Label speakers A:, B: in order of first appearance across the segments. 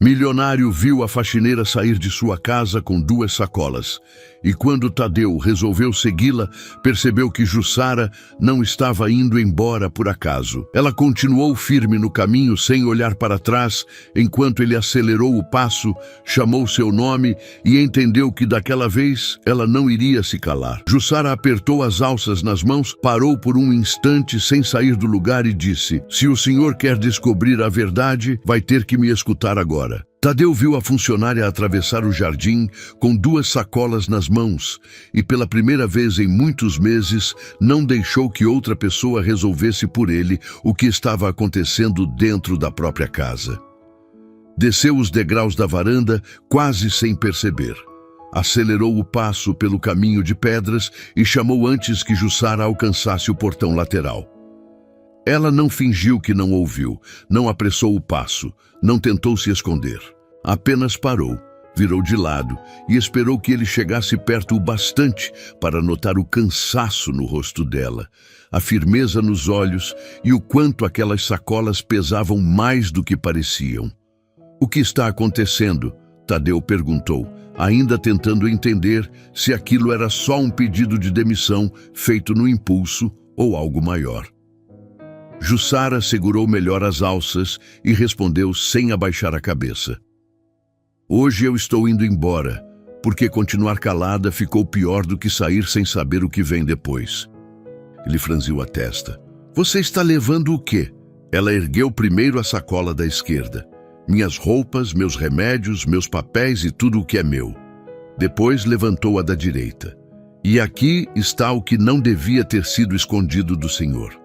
A: Milionário viu a faxineira sair de sua casa com 2 sacolas. E quando Tadeu resolveu segui-la, percebeu que Jussara não estava indo embora por acaso. Ela continuou firme no caminho sem olhar para trás, enquanto ele acelerou o passo, chamou seu nome e entendeu que daquela vez ela não iria se calar. Jussara apertou as alças nas mãos, parou por um instante sem sair do lugar e disse: "Se o senhor quer descobrir a verdade, vai ter que me escutar agora." Tadeu viu a funcionária atravessar o jardim com 2 sacolas nas mãos e, pela primeira vez em muitos meses, não deixou que outra pessoa resolvesse por ele o que estava acontecendo dentro da própria casa. Desceu os degraus da varanda quase sem perceber. Acelerou o passo pelo caminho de pedras e chamou antes que Jussara alcançasse o portão lateral. Ela não fingiu que não ouviu, não apressou o passo, não tentou se esconder. Apenas parou, virou de lado e esperou que ele chegasse perto o bastante para notar o cansaço no rosto dela, a firmeza nos olhos e o quanto aquelas sacolas pesavam mais do que pareciam. "O que está acontecendo?" Tadeu perguntou, ainda tentando entender se aquilo era só um pedido de demissão feito no impulso ou algo maior. Jussara segurou melhor as alças e respondeu sem abaixar a cabeça: "Hoje eu estou indo embora, porque continuar calada ficou pior do que sair sem saber o que vem depois." Ele franziu a testa. "Você está levando o quê?" Ela ergueu primeiro a sacola da esquerda. "Minhas roupas, meus remédios, meus papéis e tudo o que é meu." Depois levantou a da direita. "E aqui está o que não devia ter sido escondido do senhor."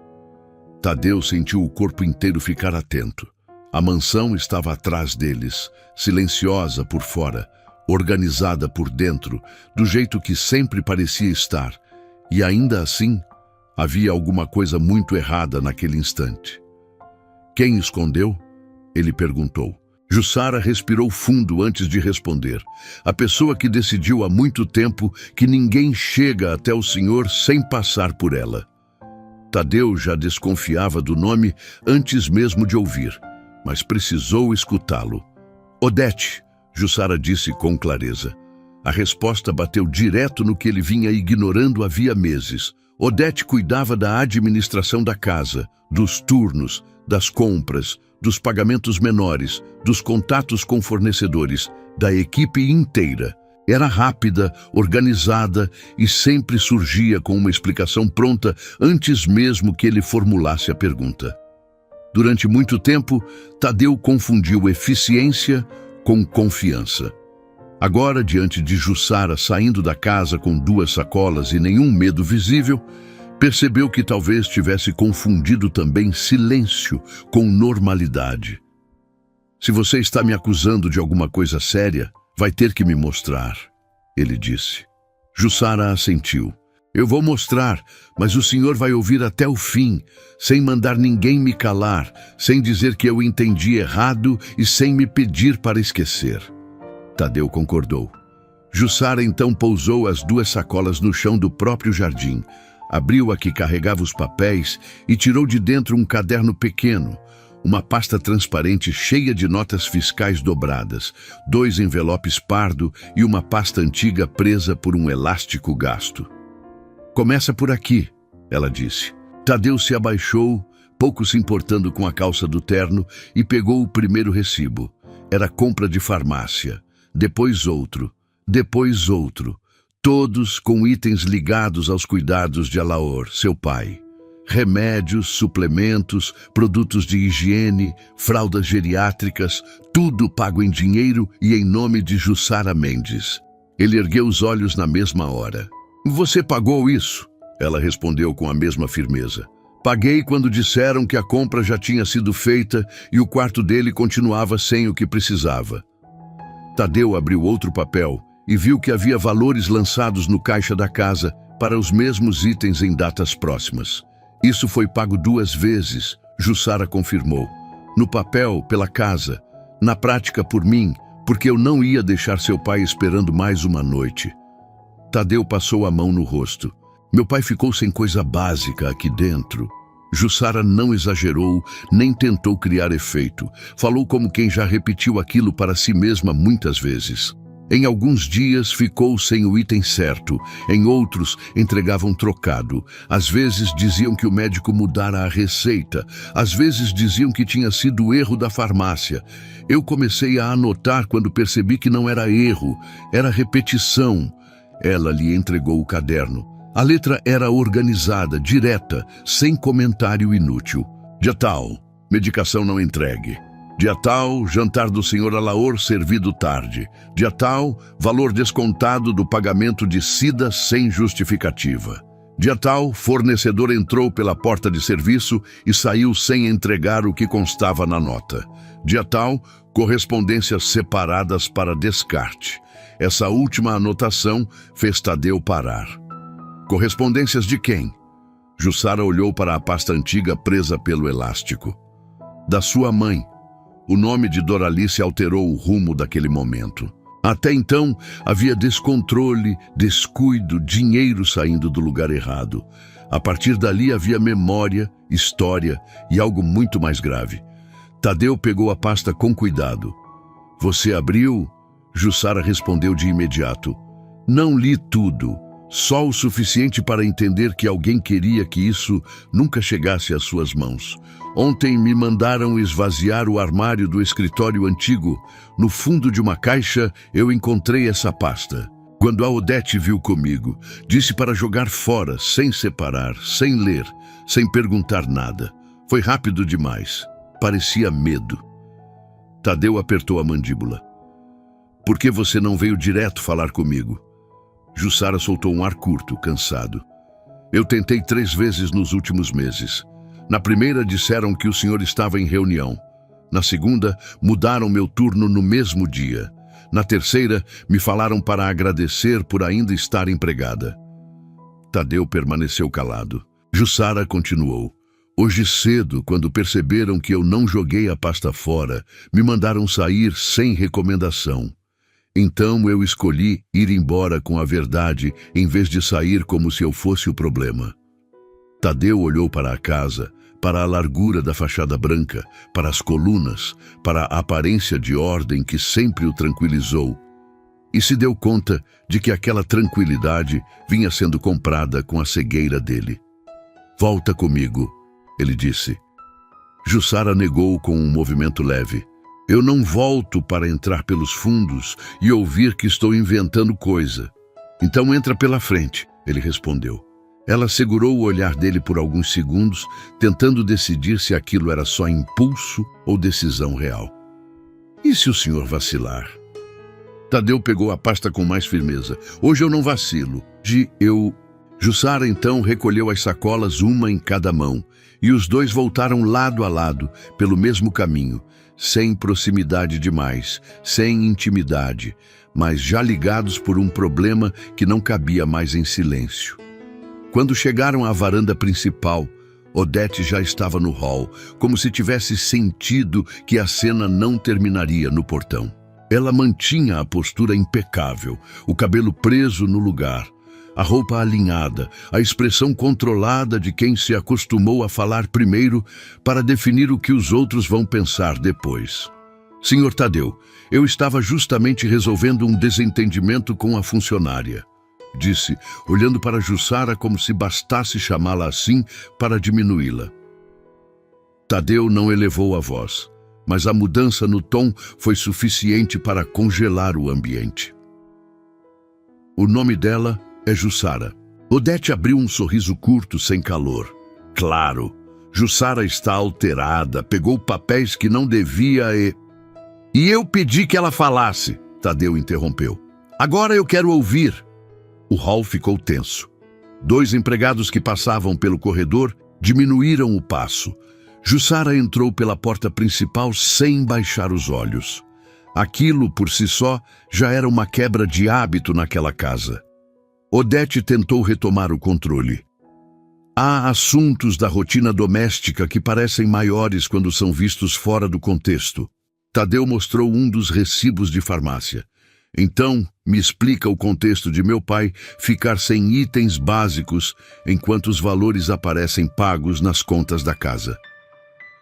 A: Tadeu sentiu o corpo inteiro ficar atento. A mansão estava atrás deles, silenciosa por fora, organizada por dentro, do jeito que sempre parecia estar. E ainda assim, havia alguma coisa muito errada naquele instante. "Quem escondeu?" ele perguntou. Jussara respirou fundo antes de responder. "A pessoa que decidiu há muito tempo que ninguém chega até o senhor sem passar por ela." Tadeu já desconfiava do nome antes mesmo de ouvir, mas precisou escutá-lo. "Odete", Jussara disse com clareza. A resposta bateu direto no que ele vinha ignorando havia meses. Odete cuidava da administração da casa, dos turnos, das compras, dos pagamentos menores, dos contatos com fornecedores, da equipe inteira. Era rápida, organizada e sempre surgia com uma explicação pronta antes mesmo que ele formulasse a pergunta. Durante muito tempo, Tadeu confundiu eficiência com confiança. Agora, diante de Jussara saindo da casa com 2 sacolas e nenhum medo visível, percebeu que talvez tivesse confundido também silêncio com normalidade. "Se você está me acusando de alguma coisa séria, vai ter que me mostrar", ele disse. Jussara assentiu. "Eu vou mostrar, mas o senhor vai ouvir até o fim, sem mandar ninguém me calar, sem dizer que eu entendi errado e sem me pedir para esquecer." Tadeu concordou. Jussara então pousou as 2 sacolas no chão do próprio jardim, abriu a que carregava os papéis e tirou de dentro um caderno pequeno, uma pasta transparente cheia de notas fiscais dobradas, 2 envelopes pardo e uma pasta antiga presa por um elástico gasto. "Começa por aqui", ela disse. Tadeu se abaixou, pouco se importando com a calça do terno, e pegou o primeiro recibo. Era compra de farmácia, depois outro, todos com itens ligados aos cuidados de Alaor, seu pai. Remédios, suplementos, produtos de higiene, fraldas geriátricas, tudo pago em dinheiro e em nome de Jussara Mendes. Ele ergueu os olhos na mesma hora. "Você pagou isso?" Ela respondeu com a mesma firmeza. "Paguei quando disseram que a compra já tinha sido feita e o quarto dele continuava sem o que precisava." Tadeu abriu outro papel e viu que havia valores lançados no caixa da casa para os mesmos itens em datas próximas. "Isso foi pago 2 vezes", Jussara confirmou. "No papel, pela casa. Na prática, por mim, porque eu não ia deixar seu pai esperando mais uma noite." Tadeu passou a mão no rosto. "Meu pai ficou sem coisa básica aqui dentro." Jussara não exagerou, nem tentou criar efeito. Falou como quem já repetiu aquilo para si mesma muitas vezes. Em alguns dias ficou sem o item certo, em outros entregavam trocado. Às vezes diziam que o médico mudara a receita, às vezes diziam que tinha sido erro da farmácia. Eu comecei a anotar quando percebi que não era erro, era repetição. Ela lhe entregou o caderno. A letra era organizada, direta, sem comentário inútil. Dia tal, medicação não entregue. Dia tal, jantar do Sr. Alaor servido tarde. Dia tal, valor descontado do pagamento de SIDA sem justificativa. Dia tal, fornecedor entrou pela porta de serviço e saiu sem entregar o que constava na nota. Dia tal, correspondências separadas para descarte. Essa última anotação fez Tadeu parar. Correspondências de quem? Jussara olhou para a pasta antiga presa pelo elástico. Da sua mãe. O nome de Doralice alterou o rumo daquele momento. Até então, havia descontrole, descuido, dinheiro saindo do lugar errado. A partir dali havia memória, história e algo muito mais grave. Tadeu pegou a pasta com cuidado. Você abriu? Jussara respondeu de imediato. Não li tudo. Só o suficiente para entender que alguém queria que isso nunca chegasse às suas mãos. Ontem me mandaram esvaziar o armário do escritório antigo. No fundo de uma caixa, eu encontrei essa pasta. Quando a Odete viu comigo, disse para jogar fora, sem separar, sem ler, sem perguntar nada. Foi rápido demais. Parecia medo. Tadeu apertou a mandíbula. Por que você não veio direto falar comigo? Jussara soltou um ar curto, cansado. Eu tentei 3 vezes nos últimos meses. Na primeira disseram que o senhor estava em reunião. Na segunda, mudaram meu turno no mesmo dia. Na terceira, me falaram para agradecer por ainda estar empregada. Tadeu permaneceu calado. Jussara continuou. Hoje cedo, quando perceberam que eu não joguei a pasta fora, me mandaram sair sem recomendação. Então eu escolhi ir embora com a verdade em vez de sair como se eu fosse o problema. Tadeu olhou para a casa, para a largura da fachada branca, para as colunas, para a aparência de ordem que sempre o tranquilizou, e se deu conta de que aquela tranquilidade vinha sendo comprada com a cegueira dele. Volta comigo, ele disse. Jussara negou com um movimento leve. Eu não volto para entrar pelos fundos e ouvir que estou inventando coisa. Então entra pela frente, ele respondeu. Ela segurou o olhar dele por alguns segundos, tentando decidir se aquilo era só impulso ou decisão real. E se o senhor vacilar? Tadeu pegou a pasta com mais firmeza. Hoje eu não vacilo. Jussara então recolheu as sacolas, uma em cada mão, e os dois voltaram lado a lado, pelo mesmo caminho, sem proximidade demais, sem intimidade, mas já ligados por um problema que não cabia mais em silêncio. Quando chegaram à varanda principal, Odete já estava no hall, como se tivesse sentido que a cena não terminaria no portão. Ela mantinha a postura impecável, o cabelo preso no lugar, a roupa alinhada, a expressão controlada de quem se acostumou a falar primeiro para definir o que os outros vão pensar depois. Senhor Tadeu, eu estava justamente resolvendo um desentendimento com a funcionária, disse, olhando para Jussara como se bastasse chamá-la assim para diminuí-la. Tadeu não elevou a voz, mas a mudança no tom foi suficiente para congelar o ambiente. O nome dela é Jussara. Odete abriu um sorriso curto, sem calor. Claro, Jussara está alterada, pegou papéis que não devia E eu pedi que ela falasse, Tadeu interrompeu. Agora eu quero ouvir. O hall ficou tenso. 2 empregados que passavam pelo corredor diminuíram o passo. Jussara entrou pela porta principal sem baixar os olhos. Aquilo, por si só, já era uma quebra de hábito naquela casa. Odete tentou retomar o controle. Há assuntos da rotina doméstica que parecem maiores quando são vistos fora do contexto. Tadeu mostrou um dos recibos de farmácia. Então, me explica o contexto de meu pai ficar sem itens básicos enquanto os valores aparecem pagos nas contas da casa.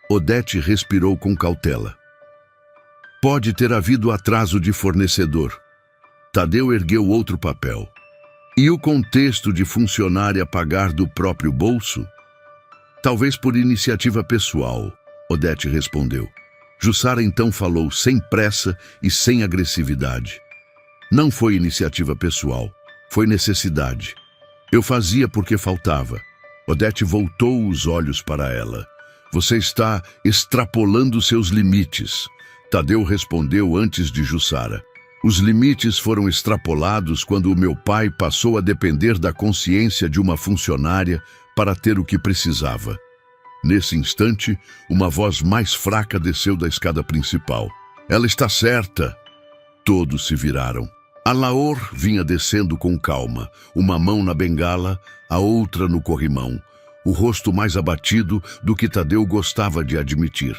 A: Odete respirou com cautela. Pode ter havido atraso de fornecedor. Tadeu ergueu outro papel. E o contexto de funcionária pagar do próprio bolso? Talvez por iniciativa pessoal, Odete respondeu. Jussara então falou sem pressa e sem agressividade. Não foi iniciativa pessoal, foi necessidade. Eu fazia porque faltava. Odete voltou os olhos para ela. Você está extrapolando seus limites. Tadeu respondeu antes de Jussara. Os limites foram extrapolados quando o meu pai passou a depender da consciência de uma funcionária para ter o que precisava. Nesse instante, uma voz mais fraca desceu da escada principal. Ela está certa. Todos se viraram. Alaor vinha descendo com calma, uma mão na bengala, a outra no corrimão, o rosto mais abatido do que Tadeu gostava de admitir,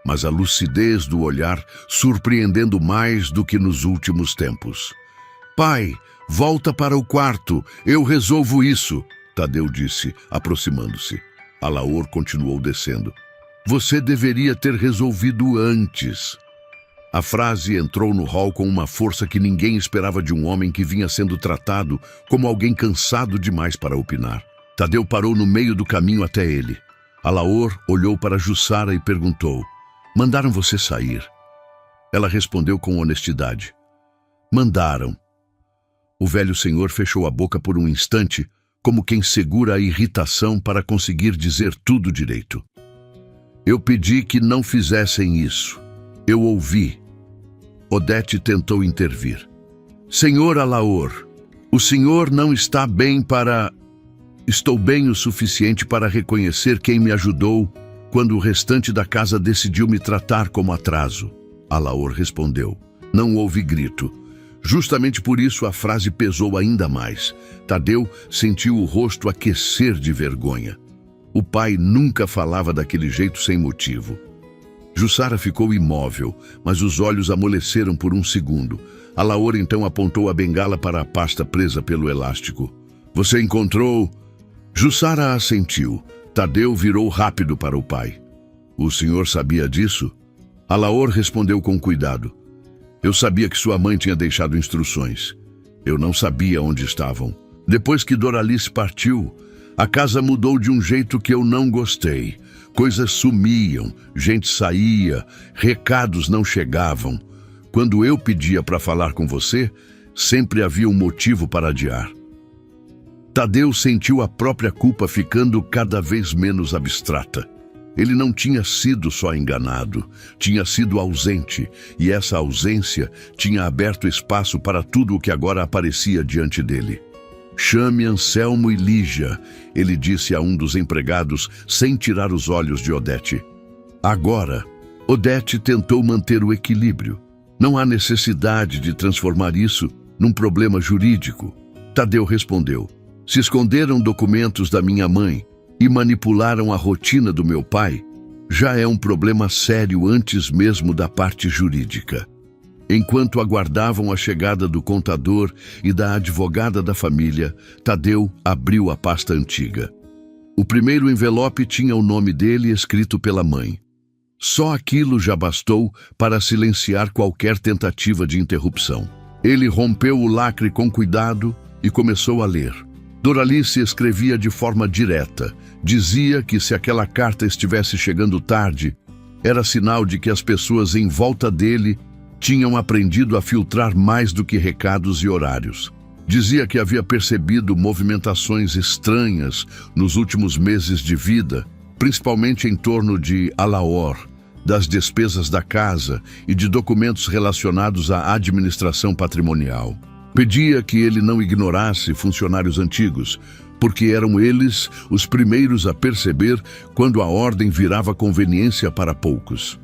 A: mas a lucidez do olhar surpreendendo mais do que nos últimos tempos. Pai, volta para o quarto, eu resolvo isso, Tadeu disse, aproximando-se. Alaor continuou descendo. Você deveria ter resolvido antes. A frase entrou no hall com uma força que ninguém esperava de um homem que vinha sendo tratado como alguém cansado demais para opinar. Tadeu parou no meio do caminho até ele. Alaor olhou para Jussara e perguntou: mandaram você sair? Ela respondeu com honestidade: mandaram. O velho senhor fechou a boca por um instante, como quem segura a irritação para conseguir dizer tudo direito. Eu pedi que não fizessem isso. Eu ouvi. Odete tentou intervir. Senhor Alaor, o senhor não está bem para... Estou bem o suficiente para reconhecer quem me ajudou quando o restante da casa decidiu me tratar como atraso. Alaor respondeu. Não houve grito. Justamente por isso a frase pesou ainda mais. Tadeu sentiu o rosto aquecer de vergonha. O pai nunca falava daquele jeito sem motivo. Jussara ficou imóvel, mas os olhos amoleceram por um segundo. Alaor então apontou a bengala para a pasta presa pelo elástico. Você encontrou? Jussara assentiu. Tadeu virou rápido para o pai. O senhor sabia disso? Alaor respondeu com cuidado. Eu sabia que sua mãe tinha deixado instruções. Eu não sabia onde estavam. Depois que Doralice partiu, a casa mudou de um jeito que eu não gostei. Coisas sumiam, gente saía, recados não chegavam. Quando eu pedia para falar com você, sempre havia um motivo para adiar. Tadeu sentiu a própria culpa ficando cada vez menos abstrata. Ele não tinha sido só enganado, tinha sido ausente, e essa ausência tinha aberto espaço para tudo o que agora aparecia diante dele. Chame Anselmo e Lígia, ele disse a um dos empregados, sem tirar os olhos de Odete. Agora, Odete tentou manter o equilíbrio. Não há necessidade de transformar isso num problema jurídico. Tadeu respondeu. Se esconderam documentos da minha mãe e manipularam a rotina do meu pai, já é um problema sério antes mesmo da parte jurídica. Enquanto aguardavam a chegada do contador e da advogada da família, Tadeu abriu a pasta antiga. O primeiro envelope tinha o nome dele escrito pela mãe. Só aquilo já bastou para silenciar qualquer tentativa de interrupção. Ele rompeu o lacre com cuidado e começou a ler. Doralice escrevia de forma direta. Dizia que se aquela carta estivesse chegando tarde, era sinal de que as pessoas em volta dele tinham aprendido a filtrar mais do que recados e horários. Dizia que havia percebido movimentações estranhas nos últimos meses de vida, principalmente em torno de Alaor, das despesas da casa e de documentos relacionados à administração patrimonial. Pedia que ele não ignorasse funcionários antigos, porque eram eles os primeiros a perceber quando a ordem virava conveniência para poucos.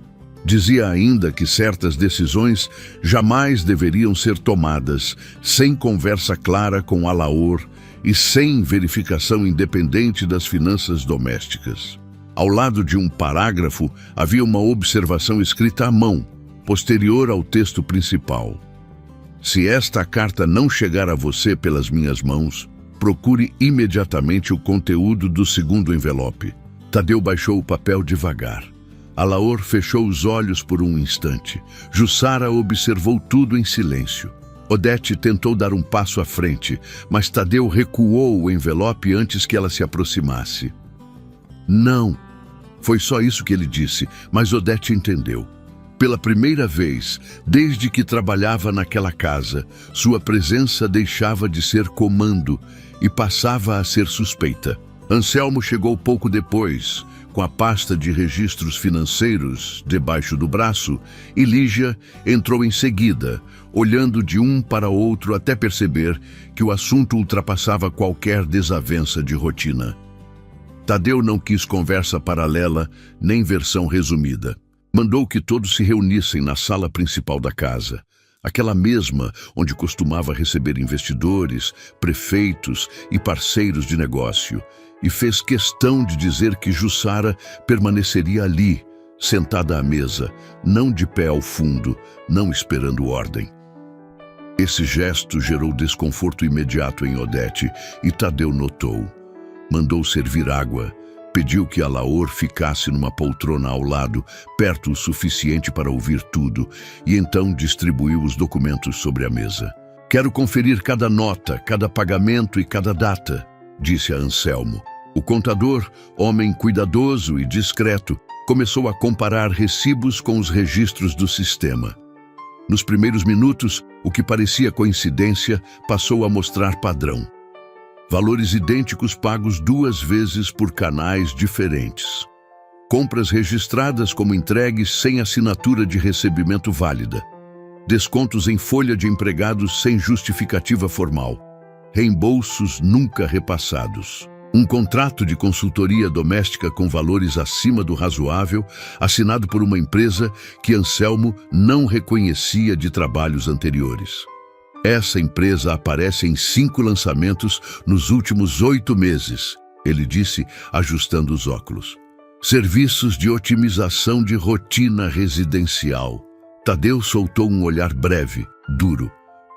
A: Dizia ainda que certas decisões jamais deveriam ser tomadas sem conversa clara com Alaor e sem verificação independente das finanças domésticas. Ao lado de um parágrafo havia uma observação escrita à mão, posterior ao texto principal. Se esta carta não chegar a você pelas minhas mãos, procure imediatamente o conteúdo do segundo envelope. Tadeu baixou o papel devagar. Alaor fechou os olhos por um instante. Jussara observou tudo em silêncio. Odete tentou dar um passo à frente, mas Tadeu recuou o envelope antes que ela se aproximasse. Não. Foi só isso que ele disse, mas Odete entendeu. Pela primeira vez, desde que trabalhava naquela casa, sua presença deixava de ser comando e passava a ser suspeita. Anselmo chegou pouco depois, com a pasta de registros financeiros debaixo do braço, e Lígia entrou em seguida, olhando de um para outro até perceber que o assunto ultrapassava qualquer desavença de rotina. Tadeu não quis conversa paralela nem versão resumida. Mandou que todos se reunissem na sala principal da casa, aquela mesma onde costumava receber investidores, prefeitos e parceiros de negócio, e fez questão de dizer que Jussara permaneceria ali, sentada à mesa, não de pé ao fundo, não esperando ordem. Esse gesto gerou desconforto imediato em Odete, e Tadeu notou. Mandou servir água, pediu que Alaor ficasse numa poltrona ao lado, perto o suficiente para ouvir tudo, e então distribuiu os documentos sobre a mesa. Quero conferir cada nota, cada pagamento e cada data, disse a Anselmo. O contador, homem cuidadoso e discreto, começou a comparar recibos com os registros do sistema. Nos primeiros minutos, o que parecia coincidência passou a mostrar padrão. Valores idênticos pagos 2 vezes por canais diferentes. Compras registradas como entregues sem assinatura de recebimento válida. Descontos em folha de empregados sem justificativa formal. Reembolsos nunca repassados. Um contrato de consultoria doméstica com valores acima do razoável, assinado por uma empresa que Anselmo não reconhecia de trabalhos anteriores. Essa empresa aparece em 5 lançamentos nos últimos 8 meses, ele disse, ajustando os óculos. Serviços de otimização de rotina residencial. Tadeu soltou um olhar breve, duro.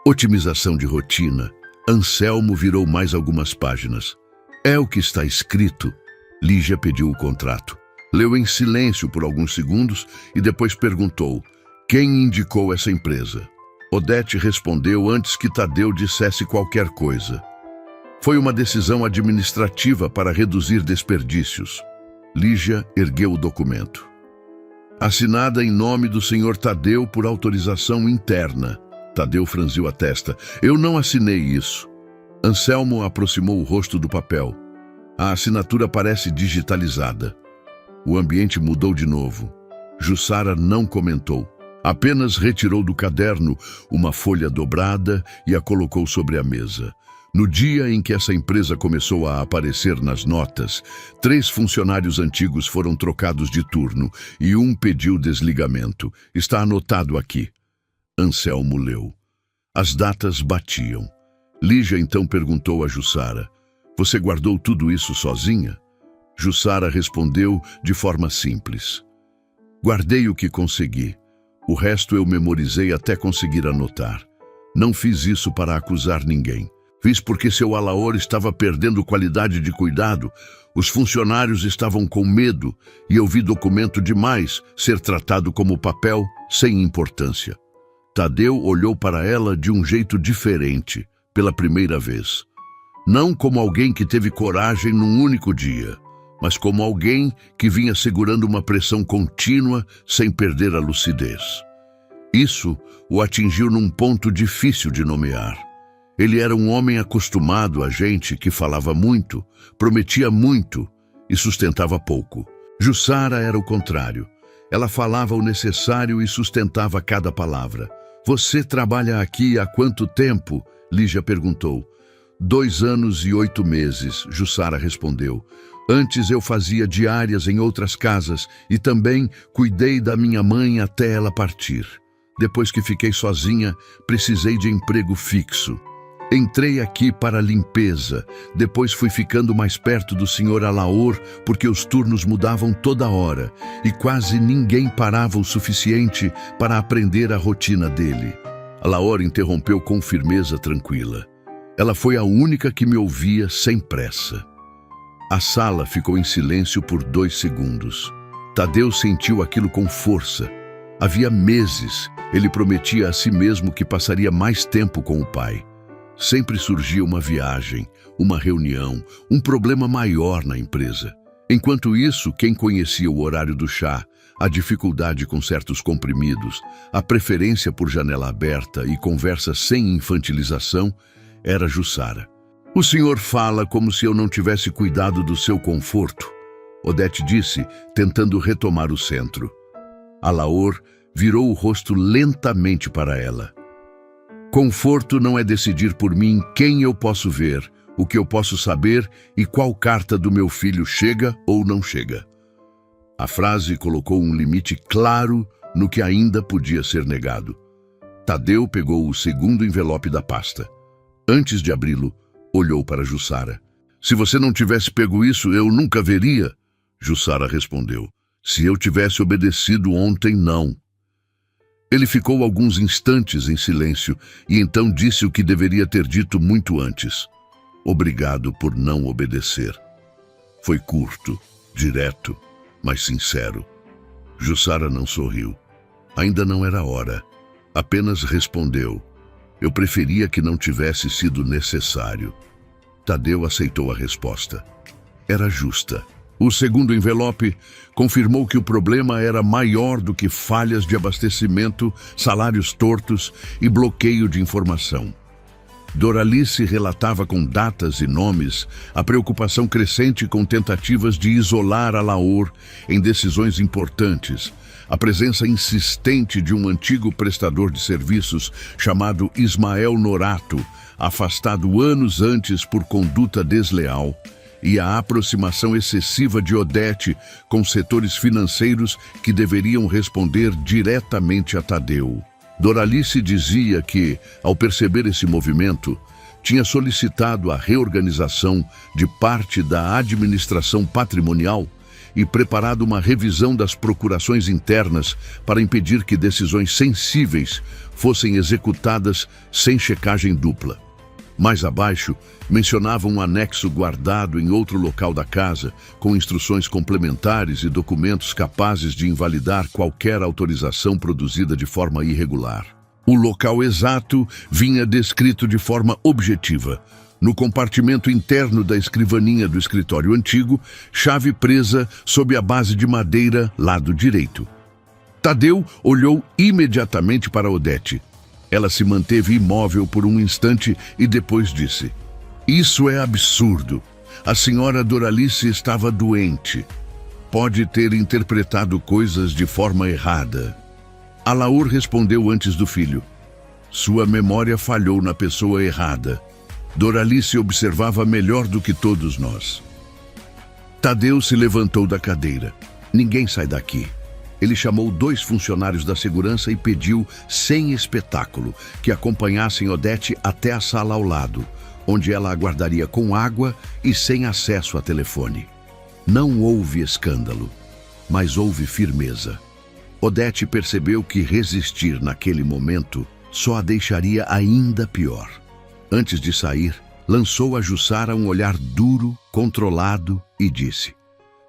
A: Otimização de rotina. Anselmo virou mais algumas páginas. É o que está escrito. Lígia pediu o contrato. Leu em silêncio por alguns segundos e depois perguntou: quem indicou essa empresa? Odete respondeu antes que Tadeu dissesse qualquer coisa. Foi uma decisão administrativa para reduzir desperdícios. Lígia ergueu o documento. Assinada em nome do senhor Tadeu por autorização interna. Tadeu franziu a testa. Eu não assinei isso. Anselmo aproximou o rosto do papel. A assinatura parece digitalizada. O ambiente mudou de novo. Jussara não comentou. Apenas retirou do caderno uma folha dobrada e a colocou sobre a mesa. No dia em que essa empresa começou a aparecer nas notas, 3 funcionários antigos foram trocados de turno e um pediu desligamento. Está anotado aqui. Anselmo leu. As datas batiam. Lígia então perguntou a Jussara: você guardou tudo isso sozinha? Jussara respondeu de forma simples: guardei o que consegui. O resto eu memorizei até conseguir anotar. Não fiz isso para acusar ninguém. Fiz porque seu Alaor estava perdendo qualidade de cuidado, os funcionários estavam com medo e eu vi documento demais ser tratado como papel sem importância. Tadeu olhou para ela de um jeito diferente, pela primeira vez. Não como alguém que teve coragem num único dia, mas como alguém que vinha segurando uma pressão contínua sem perder a lucidez. Isso o atingiu num ponto difícil de nomear. Ele era um homem acostumado a gente que falava muito, prometia muito e sustentava pouco. Jussara era o contrário. Ela falava o necessário e sustentava cada palavra. Você trabalha aqui há quanto tempo? Lígia perguntou. 2 anos e 8 meses, Jussara respondeu. Antes eu fazia diárias em outras casas e também cuidei da minha mãe até ela partir. Depois que fiquei sozinha, precisei de emprego fixo. Entrei aqui para limpeza, depois fui ficando mais perto do senhor Alaor porque os turnos mudavam toda hora e quase ninguém parava o suficiente para aprender a rotina dele. Alaor interrompeu com firmeza tranquila. Ela foi a única que me ouvia sem pressa. A sala ficou em silêncio por 2 segundos. Tadeu sentiu aquilo com força. Havia meses, ele prometia a si mesmo que passaria mais tempo com o pai. Sempre surgia uma viagem, uma reunião, um problema maior na empresa. Enquanto isso, quem conhecia o horário do chá, a dificuldade com certos comprimidos, a preferência por janela aberta e conversa sem infantilização, era Jussara. "O senhor fala como se eu não tivesse cuidado do seu conforto", Odete disse, tentando retomar o centro. Alaor virou o rosto lentamente para ela. "Conforto não é decidir por mim quem eu posso ver, o que eu posso saber e qual carta do meu filho chega ou não chega." A frase colocou um limite claro no que ainda podia ser negado. Tadeu pegou o segundo envelope da pasta. Antes de abri-lo, olhou para Jussara. "Se você não tivesse pego isso, eu nunca veria." Jussara respondeu. "Se eu tivesse obedecido ontem, não." Ele ficou alguns instantes em silêncio e então disse o que deveria ter dito muito antes. "Obrigado por não obedecer." Foi curto, direto, mas sincero. Jussara não sorriu. Ainda não era hora. Apenas respondeu. "Eu preferia que não tivesse sido necessário." Tadeu aceitou a resposta. Era justa. O segundo envelope confirmou que o problema era maior do que falhas de abastecimento, salários tortos e bloqueio de informação. Doralice relatava com datas e nomes a preocupação crescente com tentativas de isolar Alaor em decisões importantes, a presença insistente de um antigo prestador de serviços chamado Ismael Norato, afastado anos antes por conduta desleal, e a aproximação excessiva de Odete com setores financeiros que deveriam responder diretamente a Tadeu. Doralice dizia que, ao perceber esse movimento, tinha solicitado a reorganização de parte da administração patrimonial e preparado uma revisão das procurações internas para impedir que decisões sensíveis fossem executadas sem checagem dupla. Mais abaixo, mencionava um anexo guardado em outro local da casa, com instruções complementares e documentos capazes de invalidar qualquer autorização produzida de forma irregular. O local exato vinha descrito de forma objetiva. No compartimento interno da escrivaninha do escritório antigo, chave presa sob a base de madeira, lado direito. Tadeu olhou imediatamente para Odete. Ela se manteve imóvel por um instante e depois disse: "Isso é absurdo. A senhora Doralice estava doente. Pode ter interpretado coisas de forma errada." Alaor respondeu antes do filho: "Sua memória falhou na pessoa errada. Doralice observava melhor do que todos nós." Tadeu se levantou da cadeira. "Ninguém sai daqui." Ele chamou 2 funcionários da segurança e pediu, sem espetáculo, que acompanhassem Odete até a sala ao lado, onde ela aguardaria com água e sem acesso a telefone. Não houve escândalo, mas houve firmeza. Odete percebeu que resistir naquele momento só a deixaria ainda pior. Antes de sair, lançou a Jussara um olhar duro, controlado e disse: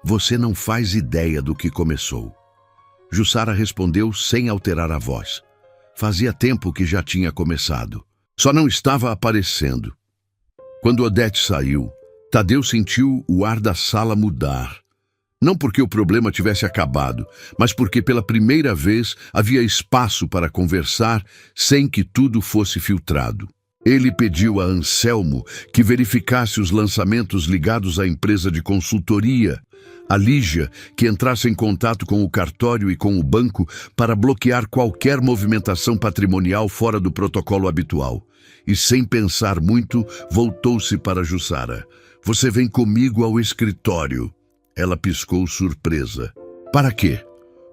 A: "Você não faz ideia do que começou." Jussara respondeu sem alterar a voz. Fazia tempo que já tinha começado. Só não estava aparecendo. Quando Odete saiu, Tadeu sentiu o ar da sala mudar. Não porque o problema tivesse acabado, mas porque pela primeira vez havia espaço para conversar sem que tudo fosse filtrado. Ele pediu a Anselmo que verificasse os lançamentos ligados à empresa de consultoria, a Lígia que entrasse em contato com o cartório e com o banco para bloquear qualquer movimentação patrimonial fora do protocolo habitual. E sem pensar muito, voltou-se para Jussara. "Você vem comigo ao escritório." Ela piscou surpresa. "Para quê?"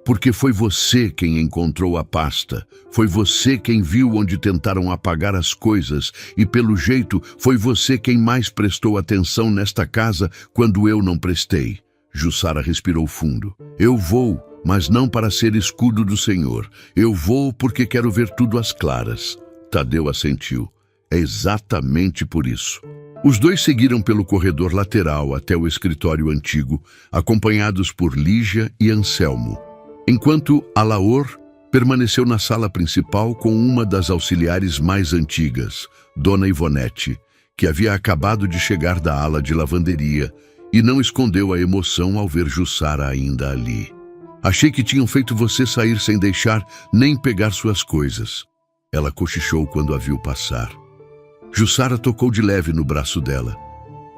A: "Porque foi você quem encontrou a pasta. Foi você quem viu onde tentaram apagar as coisas e, pelo jeito, foi você quem mais prestou atenção nesta casa quando eu não prestei." Jussara respirou fundo. "Eu vou, mas não para ser escudo do Senhor. Eu vou porque quero ver tudo às claras." Tadeu assentiu. É exatamente por isso. Os dois seguiram pelo corredor lateral até o escritório antigo, acompanhados por Lígia e Anselmo, enquanto Alaor permaneceu na sala principal com uma das auxiliares mais antigas, Dona Ivonete, que havia acabado de chegar da ala de lavanderia e não escondeu a emoção ao ver Jussara ainda ali. Achei que tinham feito você sair sem deixar nem pegar suas coisas. Ela cochichou quando a viu passar. Jussara tocou de leve no braço dela.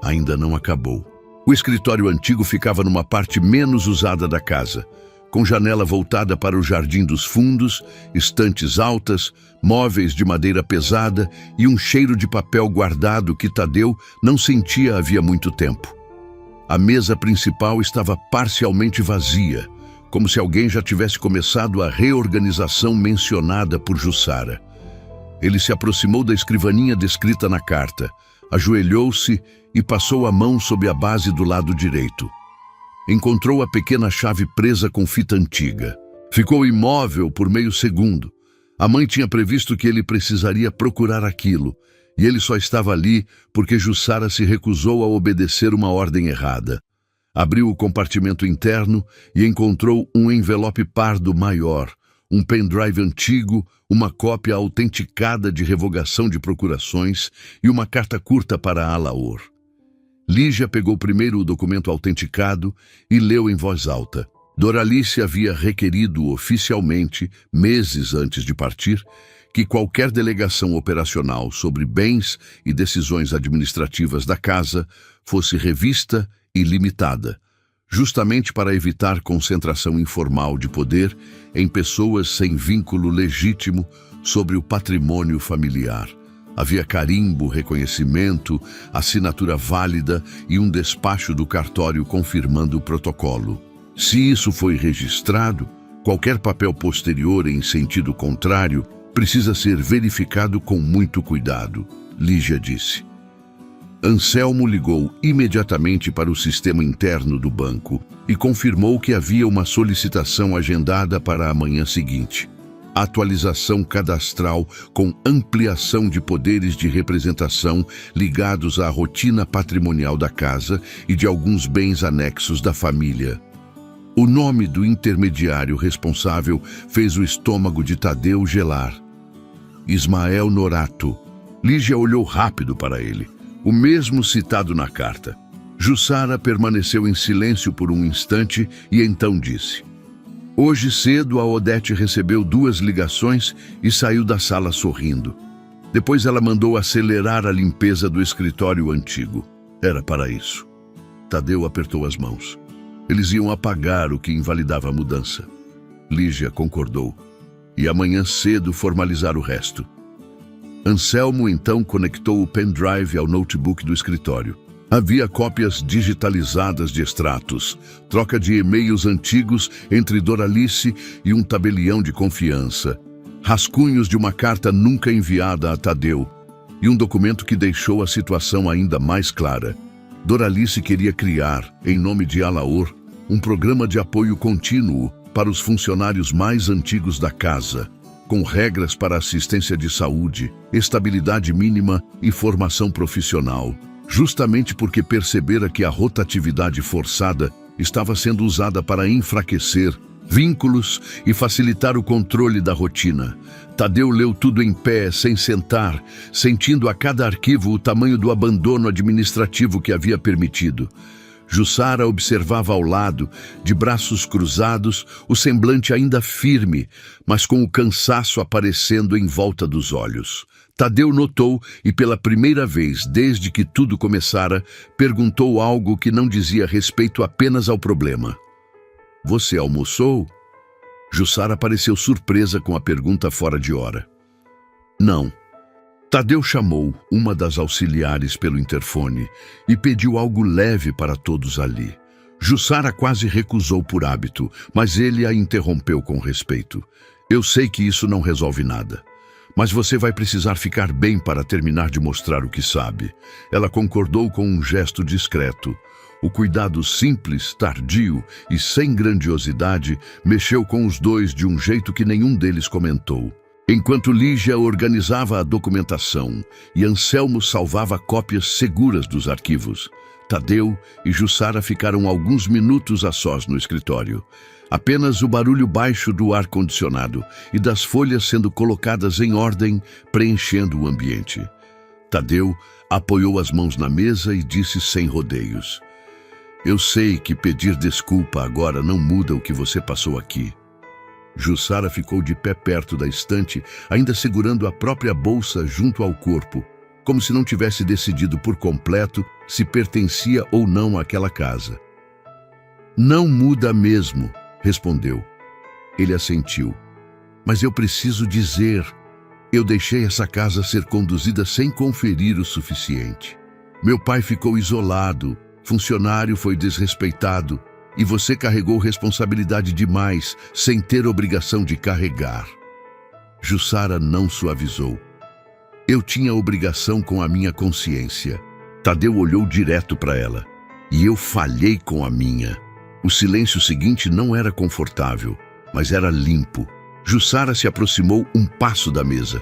A: Ainda não acabou. O escritório antigo ficava numa parte menos usada da casa, com janela voltada para o jardim dos fundos, estantes altas, móveis de madeira pesada e um cheiro de papel guardado que Tadeu não sentia havia muito tempo. A mesa principal estava parcialmente vazia, como se alguém já tivesse começado a reorganização mencionada por Jussara. Ele se aproximou da escrivaninha descrita na carta, ajoelhou-se e passou a mão sob a base do lado direito. Encontrou a pequena chave presa com fita antiga. Ficou imóvel por meio segundo. A mãe tinha previsto que ele precisaria procurar aquilo, e ele só estava ali porque Jussara se recusou a obedecer uma ordem errada. Abriu o compartimento interno e encontrou um envelope pardo maior, um pendrive antigo, uma cópia autenticada de revogação de procurações e uma carta curta para Alaor. Lígia pegou primeiro o documento autenticado e leu em voz alta. Doralice havia requerido oficialmente, meses antes de partir, que qualquer delegação operacional sobre bens e decisões administrativas da casa fosse revista e limitada, justamente para evitar concentração informal de poder em pessoas sem vínculo legítimo sobre o patrimônio familiar. Havia carimbo, reconhecimento, assinatura válida e um despacho do cartório confirmando o protocolo. Se isso foi registrado, qualquer papel posterior em sentido contrário precisa ser verificado com muito cuidado, Lígia disse. Anselmo ligou imediatamente para o sistema interno do banco e confirmou que havia uma solicitação agendada para a manhã seguinte. Atualização cadastral com ampliação de poderes de representação ligados à rotina patrimonial da casa e de alguns bens anexos da família. O nome do intermediário responsável fez o estômago de Tadeu gelar. Ismael Norato. Lígia olhou rápido para ele. O mesmo citado na carta. Jussara permaneceu em silêncio por um instante e então disse: Hoje cedo a Odete recebeu 2 ligações e saiu da sala sorrindo. Depois ela mandou acelerar a limpeza do escritório antigo. Era para isso. Tadeu apertou as mãos. Eles iam apagar o que invalidava a mudança. Lígia concordou. E amanhã cedo formalizar o resto. Anselmo então conectou o pendrive ao notebook do escritório. Havia cópias digitalizadas de extratos, troca de e-mails antigos entre Doralice e um tabelião de confiança, rascunhos de uma carta nunca enviada a Tadeu e um documento que deixou a situação ainda mais clara. Doralice queria criar, em nome de Alaor, um programa de apoio contínuo para os funcionários mais antigos da casa, com regras para assistência de saúde, estabilidade mínima e formação profissional, justamente porque percebera que a rotatividade forçada estava sendo usada para enfraquecer vínculos e facilitar o controle da rotina. Tadeu leu tudo em pé, sem sentar, sentindo a cada arquivo o tamanho do abandono administrativo que havia permitido. Jussara observava ao lado, de braços cruzados, o semblante ainda firme, mas com o cansaço aparecendo em volta dos olhos. Tadeu notou e pela primeira vez desde que tudo começara, perguntou algo que não dizia respeito apenas ao problema. Você almoçou? Jussara pareceu surpresa com a pergunta fora de hora. Não. Tadeu chamou uma das auxiliares pelo interfone e pediu algo leve para todos ali. Jussara quase recusou por hábito, mas ele a interrompeu com respeito. Eu sei que isso não resolve nada, mas você vai precisar ficar bem para terminar de mostrar o que sabe. Ela concordou com um gesto discreto. O cuidado simples, tardio e sem grandiosidade mexeu com os dois de um jeito que nenhum deles comentou. Enquanto Lígia organizava a documentação e Anselmo salvava cópias seguras dos arquivos, Tadeu e Jussara ficaram alguns minutos a sós no escritório. Apenas o barulho baixo do ar-condicionado e das folhas sendo colocadas em ordem, preenchendo o ambiente. Tadeu apoiou as mãos na mesa e disse sem rodeios: "Eu sei que pedir desculpa agora não muda o que você passou aqui." Jussara ficou de pé perto da estante, ainda segurando a própria bolsa junto ao corpo, como se não tivesse decidido por completo se pertencia ou não àquela casa. "Não muda mesmo", respondeu. Ele assentiu. "Mas eu preciso dizer, eu deixei essa casa ser conduzida sem conferir o suficiente. Meu pai ficou isolado, funcionário foi desrespeitado, e você carregou responsabilidade demais, sem ter obrigação de carregar." Jussara não suavizou. "Eu tinha obrigação com a minha consciência." Tadeu olhou direto para ela. "E eu falhei com a minha." O silêncio seguinte não era confortável, mas era limpo. Jussara se aproximou um passo da mesa.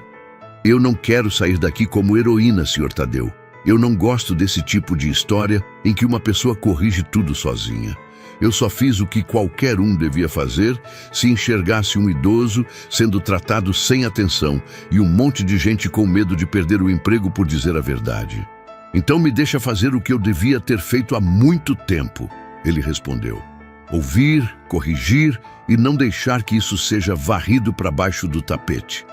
A: "Eu não quero sair daqui como heroína, Sr. Tadeu. Eu não gosto desse tipo de história em que uma pessoa corrige tudo sozinha. Eu só fiz o que qualquer um devia fazer se enxergasse um idoso sendo tratado sem atenção e um monte de gente com medo de perder o emprego por dizer a verdade. Então me deixa fazer o que eu devia ter feito há muito tempo." Ele respondeu. "Ouvir, corrigir e não deixar que isso seja varrido para baixo do tapete."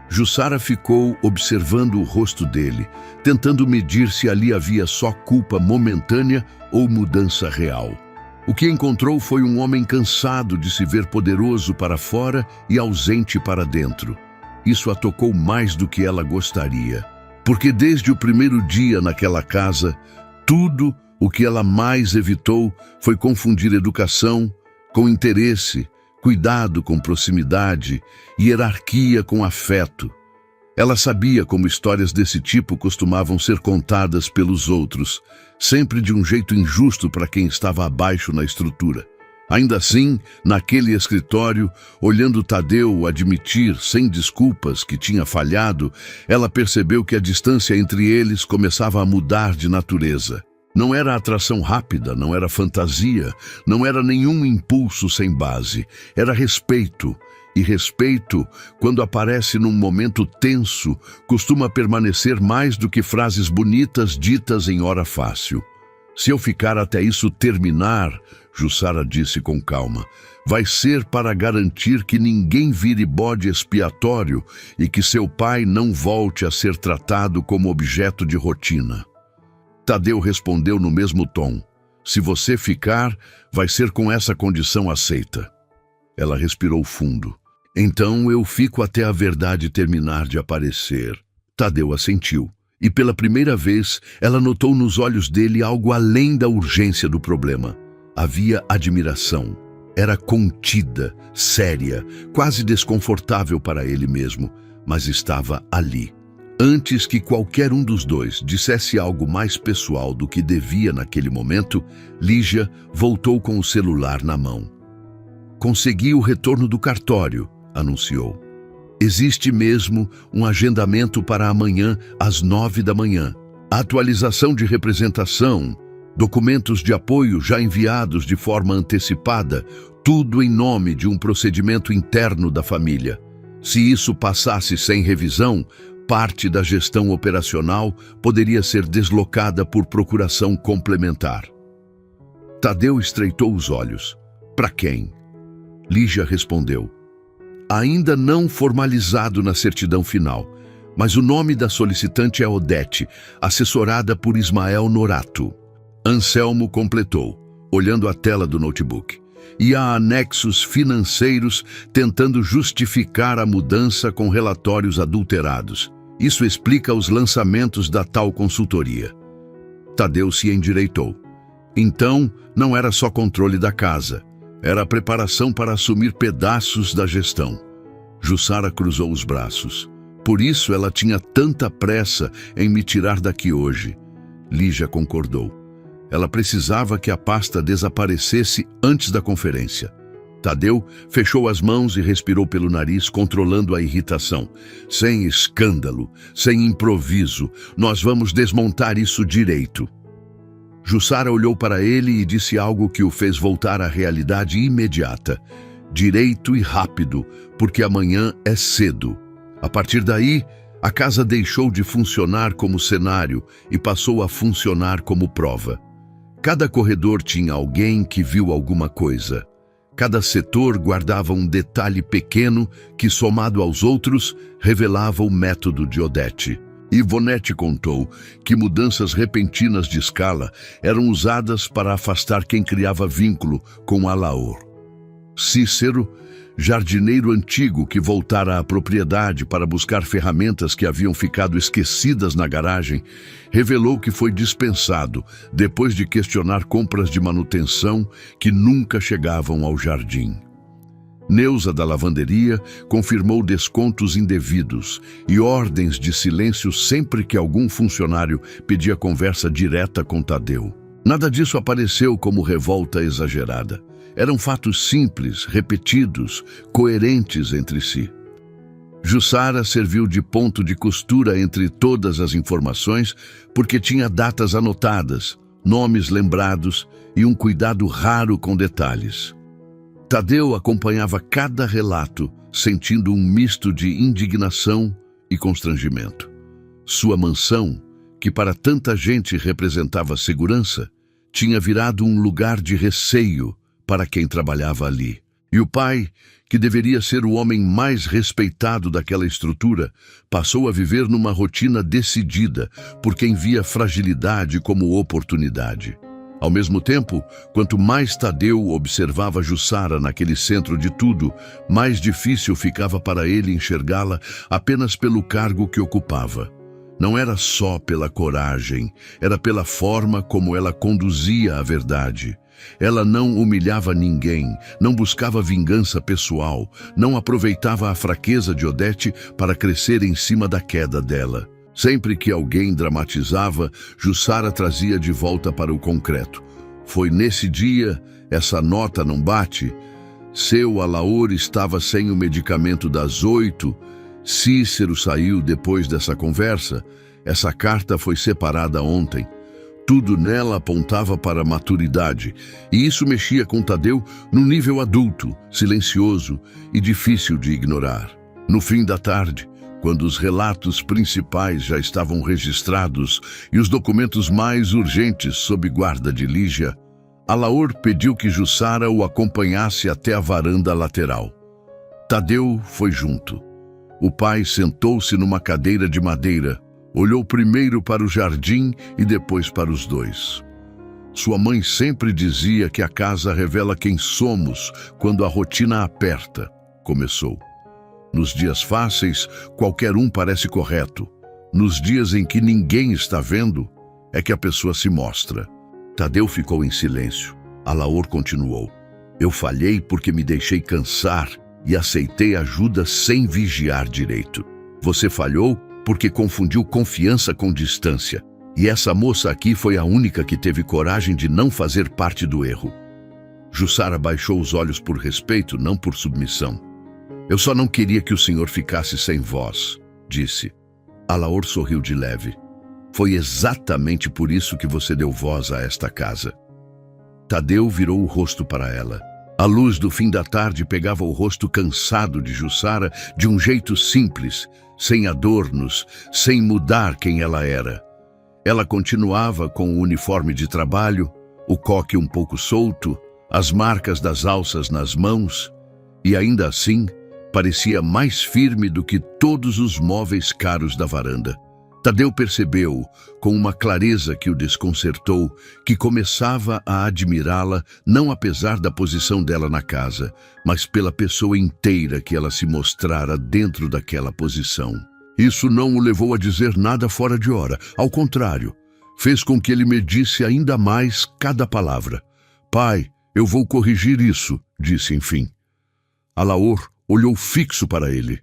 A: Jussara ficou observando o rosto dele, tentando medir se ali havia só culpa momentânea ou mudança real. O que encontrou foi um homem cansado de se ver poderoso para fora e ausente para dentro. Isso a tocou mais do que ela gostaria, porque desde o primeiro dia naquela casa, tudo o que ela mais evitou foi confundir educação com interesse, cuidado com proximidade, hierarquia com afeto. Ela sabia como histórias desse tipo costumavam ser contadas pelos outros, sempre de um jeito injusto para quem estava abaixo na estrutura. Ainda assim, naquele escritório, olhando Tadeu admitir, sem desculpas, que tinha falhado, ela percebeu que a distância entre eles começava a mudar de natureza. Não era atração rápida, não era fantasia, não era nenhum impulso sem base, era respeito. E respeito, quando aparece num momento tenso, costuma permanecer mais do que frases bonitas ditas em hora fácil. "Se eu ficar até isso terminar", Jussara disse com calma, "vai ser para garantir que ninguém vire bode expiatório e que seu pai não volte a ser tratado como objeto de rotina." Tadeu respondeu no mesmo tom. "Se você ficar, vai ser com essa condição aceita." Ela respirou fundo. "Então eu fico até a verdade terminar de aparecer." Tadeu assentiu. E pela primeira vez, ela notou nos olhos dele algo além da urgência do problema. Havia admiração. Era contida, séria, quase desconfortável para ele mesmo, mas estava ali. Antes que qualquer um dos dois dissesse algo mais pessoal do que devia naquele momento, Lígia voltou com o celular na mão. "Consegui o retorno do cartório", anunciou. "Existe mesmo um agendamento para amanhã às 9 da manhã. Atualização de representação, documentos de apoio já enviados de forma antecipada, tudo em nome de um procedimento interno da família. Se isso passasse sem revisão, parte da gestão operacional poderia ser deslocada por procuração complementar." Tadeu estreitou os olhos. "Para quem?" Lígia respondeu. "Ainda não formalizado na certidão final, mas o nome da solicitante é Odete, assessorada por Ismael Norato." Anselmo completou, olhando a tela do notebook. "E há anexos financeiros tentando justificar a mudança com relatórios adulterados. Isso explica os lançamentos da tal consultoria." Tadeu se endireitou. Então, não era só controle da casa. Era a preparação para assumir pedaços da gestão. Jussara cruzou os braços. "Por isso ela tinha tanta pressa em me tirar daqui hoje." Lígia concordou. Ela precisava que a pasta desaparecesse antes da conferência. Tadeu fechou as mãos e respirou pelo nariz, controlando a irritação. Sem escândalo, sem improviso, nós vamos desmontar isso direito. Jussara olhou para ele e disse algo que o fez voltar à realidade imediata. Direito e rápido, porque amanhã é cedo. A partir daí, a casa deixou de funcionar como cenário e passou a funcionar como prova. Cada corredor tinha alguém que viu alguma coisa. Cada setor guardava um detalhe pequeno que, somado aos outros, revelava o método de Odete. Ivonete contou que mudanças repentinas de escala eram usadas para afastar quem criava vínculo com Alaor. Cícero, jardineiro antigo que voltara à propriedade para buscar ferramentas que haviam ficado esquecidas na garagem, revelou que foi dispensado depois de questionar compras de manutenção que nunca chegavam ao jardim. Neuza, da lavanderia, confirmou descontos indevidos e ordens de silêncio sempre que algum funcionário pedia conversa direta com Tadeu. Nada disso apareceu como revolta exagerada. Eram fatos simples, repetidos, coerentes entre si. Jussara serviu de ponto de costura entre todas as informações porque tinha datas anotadas, nomes lembrados e um cuidado raro com detalhes. Tadeu acompanhava cada relato, sentindo um misto de indignação e constrangimento. Sua mansão, que para tanta gente representava segurança, tinha virado um lugar de receio para quem trabalhava ali. E o pai, que deveria ser o homem mais respeitado daquela estrutura, passou a viver numa rotina decidida por quem via fragilidade como oportunidade. Ao mesmo tempo, quanto mais Tadeu observava Jussara naquele centro de tudo, mais difícil ficava para ele enxergá-la apenas pelo cargo que ocupava. Não era só pela coragem, era pela forma como ela conduzia a verdade. Ela não humilhava ninguém, não buscava vingança pessoal, não aproveitava a fraqueza de Odete para crescer em cima da queda dela. Sempre que alguém dramatizava, Jussara trazia de volta para o concreto. Foi nesse dia, essa nota não bate? Seu Alaor estava sem o medicamento das 8. Cícero saiu depois dessa conversa. Essa carta foi separada ontem. Tudo nela apontava para a maturidade, e isso mexia com Tadeu no nível adulto, silencioso e difícil de ignorar. No fim da tarde, quando os relatos principais já estavam registrados e os documentos mais urgentes sob guarda de Lígia, Alaor pediu que Jussara o acompanhasse até a varanda lateral. Tadeu foi junto. O pai sentou-se numa cadeira de madeira, olhou primeiro para o jardim e depois para os dois. Sua mãe sempre dizia que a casa revela quem somos quando a rotina aperta, começou. Nos dias fáceis, qualquer um parece correto. Nos dias em que ninguém está vendo, é que a pessoa se mostra. Tadeu ficou em silêncio. Alaor continuou. Eu falhei porque me deixei cansar e aceitei ajuda sem vigiar direito. Você falhou porque confundiu confiança com distância. E essa moça aqui foi a única que teve coragem de não fazer parte do erro. Jussara baixou os olhos por respeito, não por submissão. Eu só não queria que o senhor ficasse sem voz, disse. Alaor sorriu de leve. Foi exatamente por isso que você deu voz a esta casa. Tadeu virou o rosto para ela. A luz do fim da tarde pegava o rosto cansado de Jussara de um jeito simples, sem adornos, sem mudar quem ela era. Ela continuava com o uniforme de trabalho, o coque um pouco solto, as marcas das alças nas mãos, e ainda assim parecia mais firme do que todos os móveis caros da varanda. Tadeu percebeu, com uma clareza que o desconcertou, que começava a admirá-la não apesar da posição dela na casa, mas pela pessoa inteira que ela se mostrara dentro daquela posição. Isso não o levou a dizer nada fora de hora, ao contrário, fez com que ele medisse ainda mais cada palavra. Pai, eu vou corrigir isso, disse enfim. Alaor olhou fixo para ele.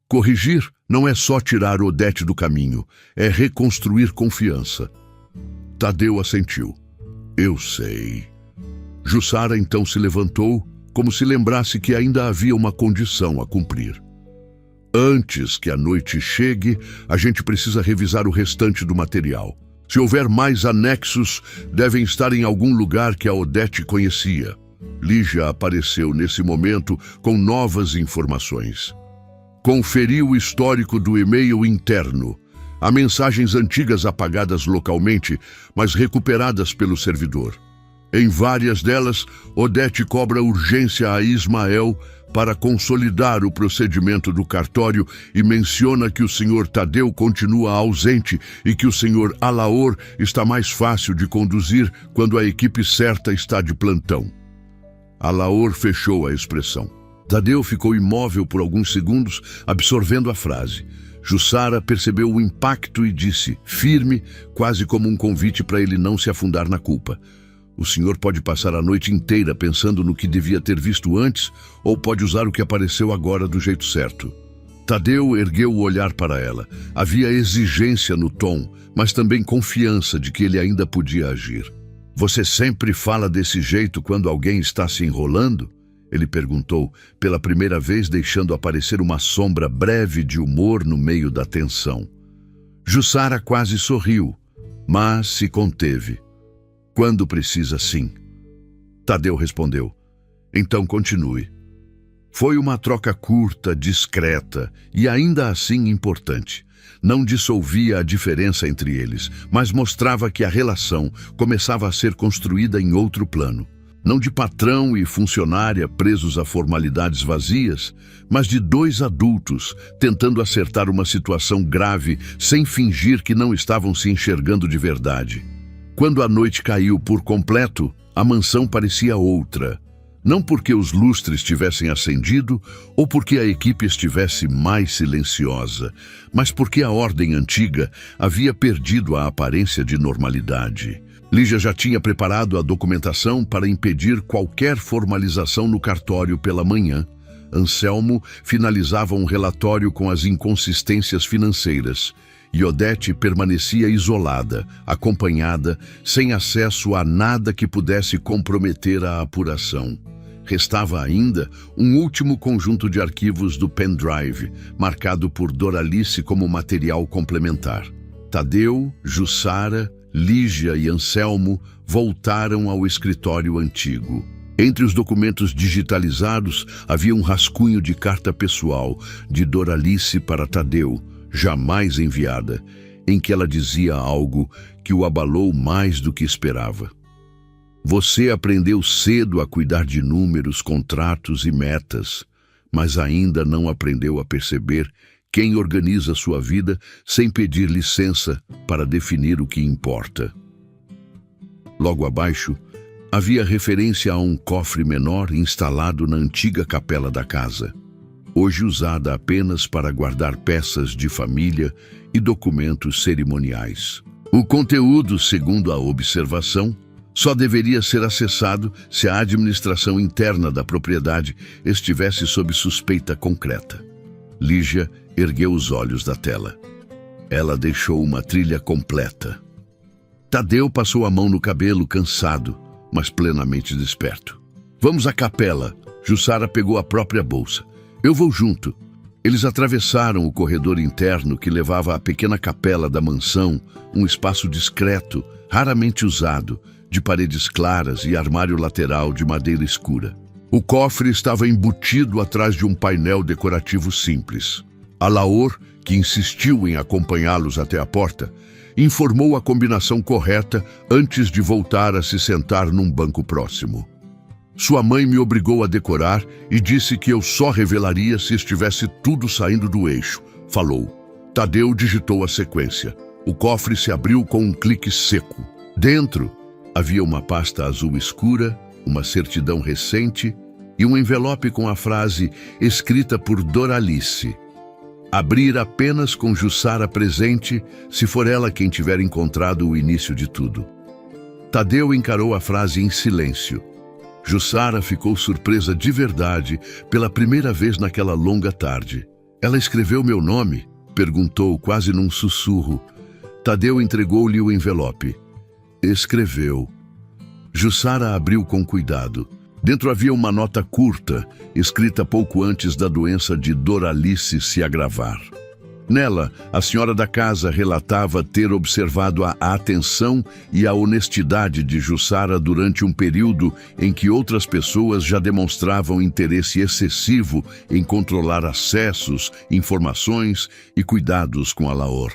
A: Corrigir não é só tirar Odete do caminho, é reconstruir confiança. Tadeu assentiu. Eu sei. Jussara então se levantou, como se lembrasse que ainda havia uma condição a cumprir. Antes que a noite chegue, a gente precisa revisar o restante do material. Se houver mais anexos, devem estar em algum lugar que a Odete conhecia. Lígia apareceu nesse momento com novas informações. Conferiu o histórico do e-mail interno. Há mensagens antigas apagadas localmente, mas recuperadas pelo servidor. Em várias delas, Odete cobra urgência a Ismael para consolidar o procedimento do cartório e menciona que o Sr. Tadeu continua ausente e que o Sr. Alaor está mais fácil de conduzir quando a equipe certa está de plantão. Alaor fechou a expressão. Tadeu ficou imóvel por alguns segundos, absorvendo a frase. Jussara percebeu o impacto e disse, firme, quase como um convite para ele não se afundar na culpa. O senhor pode passar a noite inteira pensando no que devia ter visto antes, ou pode usar o que apareceu agora do jeito certo. Tadeu ergueu o olhar para ela. Havia exigência no tom, mas também confiança de que ele ainda podia agir. Você sempre fala desse jeito quando alguém está se enrolando? Ele perguntou, pela primeira vez deixando aparecer uma sombra breve de humor no meio da tensão. Jussara quase sorriu, mas se conteve. Quando precisa, sim. Tadeu respondeu. Então continue. Foi uma troca curta, discreta e ainda assim importante. Não dissolvia a diferença entre eles, mas mostrava que a relação começava a ser construída em outro plano. Não de patrão e funcionária presos a formalidades vazias, mas de dois adultos tentando acertar uma situação grave sem fingir que não estavam se enxergando de verdade. Quando a noite caiu por completo, a mansão parecia outra. Não porque os lustres tivessem acendido ou porque a equipe estivesse mais silenciosa, mas porque a ordem antiga havia perdido a aparência de normalidade. Lígia já tinha preparado a documentação para impedir qualquer formalização no cartório pela manhã. Anselmo finalizava um relatório com as inconsistências financeiras. E Odete permanecia isolada, acompanhada, sem acesso a nada que pudesse comprometer a apuração. Restava ainda um último conjunto de arquivos do pendrive, marcado por Doralice como material complementar. Tadeu, Jussara, Lígia e Anselmo voltaram ao escritório antigo. Entre os documentos digitalizados havia um rascunho de carta pessoal de Doralice para Tadeu, jamais enviada, em que ela dizia algo que o abalou mais do que esperava. Você aprendeu cedo a cuidar de números, contratos e metas, mas ainda não aprendeu a perceber quem organiza sua vida sem pedir licença para definir o que importa. Logo abaixo, havia referência a um cofre menor instalado na antiga capela da casa, hoje usada apenas para guardar peças de família e documentos cerimoniais. O conteúdo, segundo a observação, só deveria ser acessado se a administração interna da propriedade estivesse sob suspeita concreta. Lígia ergueu os olhos da tela. Ela deixou uma trilha completa. Tadeu passou a mão no cabelo, cansado, mas plenamente desperto. Vamos à capela. Jussara pegou a própria bolsa. Eu vou junto. Eles atravessaram o corredor interno que levava à pequena capela da mansão, um espaço discreto, raramente usado, de paredes claras e armário lateral de madeira escura. O cofre estava embutido atrás de um painel decorativo simples. Alaor, que insistiu em acompanhá-los até a porta, informou a combinação correta antes de voltar a se sentar num banco próximo. Sua mãe me obrigou a decorar e disse que eu só revelaria se estivesse tudo saindo do eixo, falou. Tadeu digitou a sequência. O cofre se abriu com um clique seco. Dentro, havia uma pasta azul escura, uma certidão recente e um envelope com a frase escrita por Doralice. Abrir apenas com Jussara presente, se for ela quem tiver encontrado o início de tudo. Tadeu encarou a frase em silêncio. Jussara ficou surpresa de verdade pela primeira vez naquela longa tarde. Ela escreveu meu nome? Perguntou quase num sussurro. Tadeu entregou-lhe o envelope. Escreveu. Jussara abriu com cuidado. Dentro havia uma nota curta, escrita pouco antes da doença de Doralice se agravar. Nela, a senhora da casa relatava ter observado a atenção e a honestidade de Jussara durante um período em que outras pessoas já demonstravam interesse excessivo em controlar acessos, informações e cuidados com Alaor.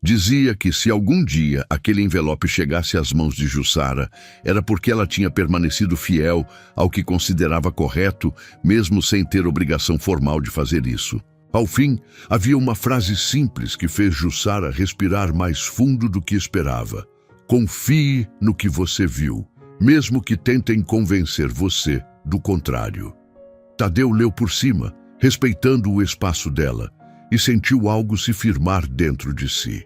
A: Dizia que se algum dia aquele envelope chegasse às mãos de Jussara, era porque ela tinha permanecido fiel ao que considerava correto, mesmo sem ter obrigação formal de fazer isso. Ao fim, havia uma frase simples que fez Jussara respirar mais fundo do que esperava. Confie no que você viu, mesmo que tentem convencer você do contrário. Tadeu leu por cima, respeitando o espaço dela, e sentiu algo se firmar dentro de si.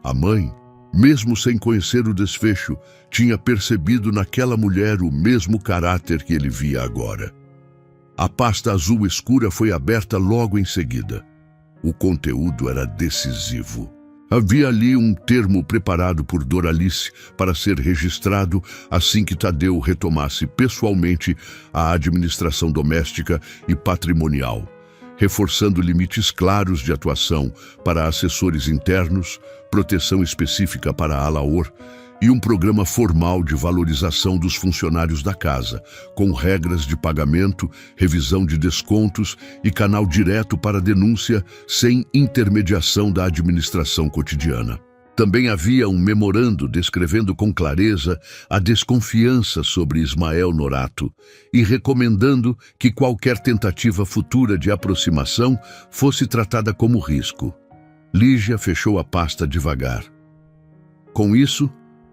A: A mãe, mesmo sem conhecer o desfecho, tinha percebido naquela mulher o mesmo caráter que ele via agora. A pasta azul escura foi aberta logo em seguida. O conteúdo era decisivo. Havia ali um termo preparado por Doralice para ser registrado assim que Tadeu retomasse pessoalmente a administração doméstica e patrimonial, reforçando limites claros de atuação para assessores internos, proteção específica para Alaor e um programa formal de valorização dos funcionários da casa, com regras de pagamento, revisão de descontos e canal direto para denúncia sem intermediação da administração cotidiana. Também havia um memorando descrevendo com clareza a desconfiança sobre Ismael Norato e recomendando que qualquer tentativa futura de aproximação fosse tratada como risco. Lígia fechou a pasta devagar. Com isso,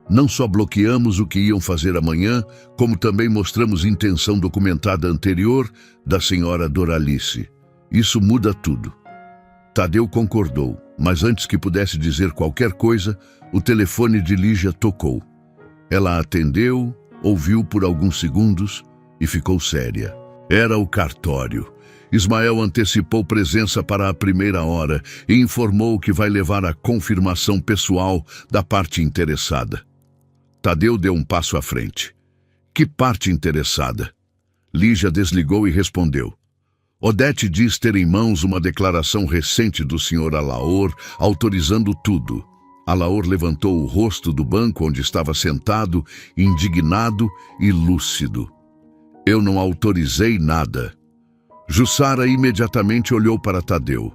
A: não só bloqueamos o que iam fazer amanhã, como também mostramos intenção documentada anterior da senhora Doralice. Isso muda tudo. Tadeu concordou, mas antes que pudesse dizer qualquer coisa, o telefone de Lígia tocou. Ela atendeu, ouviu por alguns segundos e ficou séria. Era o cartório. Ismael antecipou presença para a primeira hora e informou que vai levar a confirmação pessoal da parte interessada. Tadeu deu um passo à frente. Que parte interessada? Lígia desligou e respondeu. Odete diz ter em mãos uma declaração recente do Sr. Alaor, autorizando tudo. Alaor levantou o rosto do banco onde estava sentado, indignado e lúcido. Eu não autorizei nada. Jussara imediatamente olhou para Tadeu.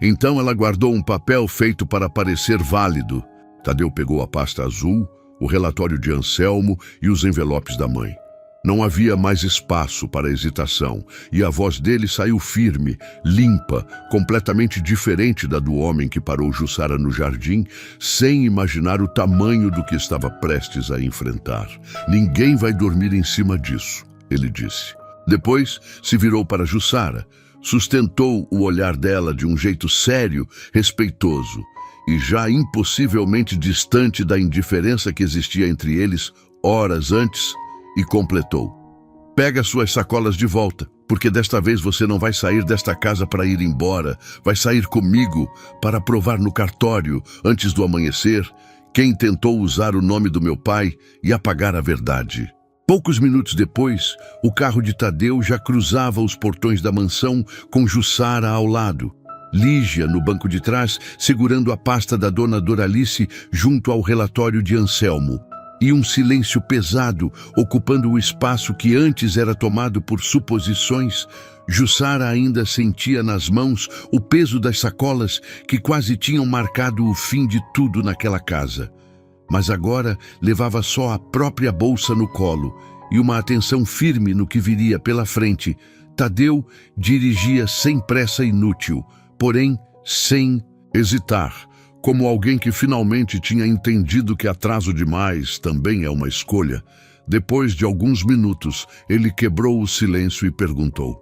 A: Então ela guardou um papel feito para parecer válido. Tadeu pegou a pasta azul, o relatório de Anselmo e os envelopes da mãe. Não havia mais espaço para hesitação, e a voz dele saiu firme, limpa, completamente diferente da do homem que parou Jussara no jardim, sem imaginar o tamanho do que estava prestes a enfrentar. Ninguém vai dormir em cima disso, ele disse. Depois se virou para Jussara, sustentou o olhar dela de um jeito sério, respeitoso, e já impossivelmente distante da indiferença que existia entre eles horas antes, e completou. Pega suas sacolas de volta, porque desta vez você não vai sair desta casa para ir embora, vai sair comigo para provar no cartório, antes do amanhecer, quem tentou usar o nome do meu pai e apagar a verdade. Poucos minutos depois, o carro de Tadeu já cruzava os portões da mansão com Jussara ao lado. Lígia, no banco de trás, segurando a pasta da dona Doralice junto ao relatório de Anselmo. E um silêncio pesado, ocupando o espaço que antes era tomado por suposições. Jussara ainda sentia nas mãos o peso das sacolas que quase tinham marcado o fim de tudo naquela casa. Mas agora levava só a própria bolsa no colo e uma atenção firme no que viria pela frente. Tadeu dirigia sem pressa inútil, porém sem hesitar, como alguém que finalmente tinha entendido que atraso demais também é uma escolha. Depois de alguns minutos, ele quebrou o silêncio e perguntou: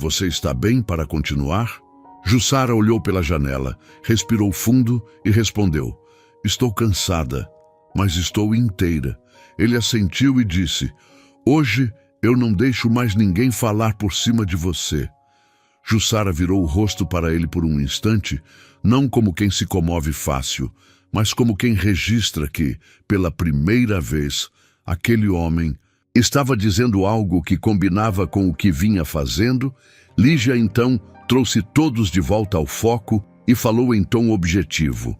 A: "Você está bem para continuar?" Jussara olhou pela janela, respirou fundo e respondeu: "Estou cansada, mas estou inteira." Ele assentiu e disse: "Hoje eu não deixo mais ninguém falar por cima de você." Jussara virou o rosto para ele por um instante, não como quem se comove fácil, mas como quem registra que, pela primeira vez, aquele homem Estava dizendo algo que combinava com o que vinha fazendo. Lígia, então, trouxe todos de volta ao foco e falou em tom objetivo.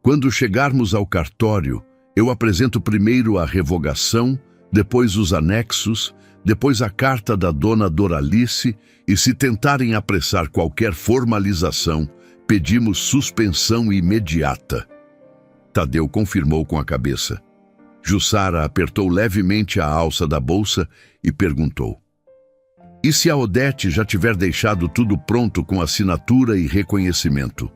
A: Quando chegarmos ao cartório, eu apresento primeiro a revogação, depois os anexos, depois a carta da dona Doralice, e se tentarem apressar qualquer formalização, pedimos suspensão imediata. Tadeu confirmou com a cabeça. Jussara apertou levemente a alça da bolsa e perguntou: e se a Odete já tiver deixado tudo pronto com assinatura e reconhecimento?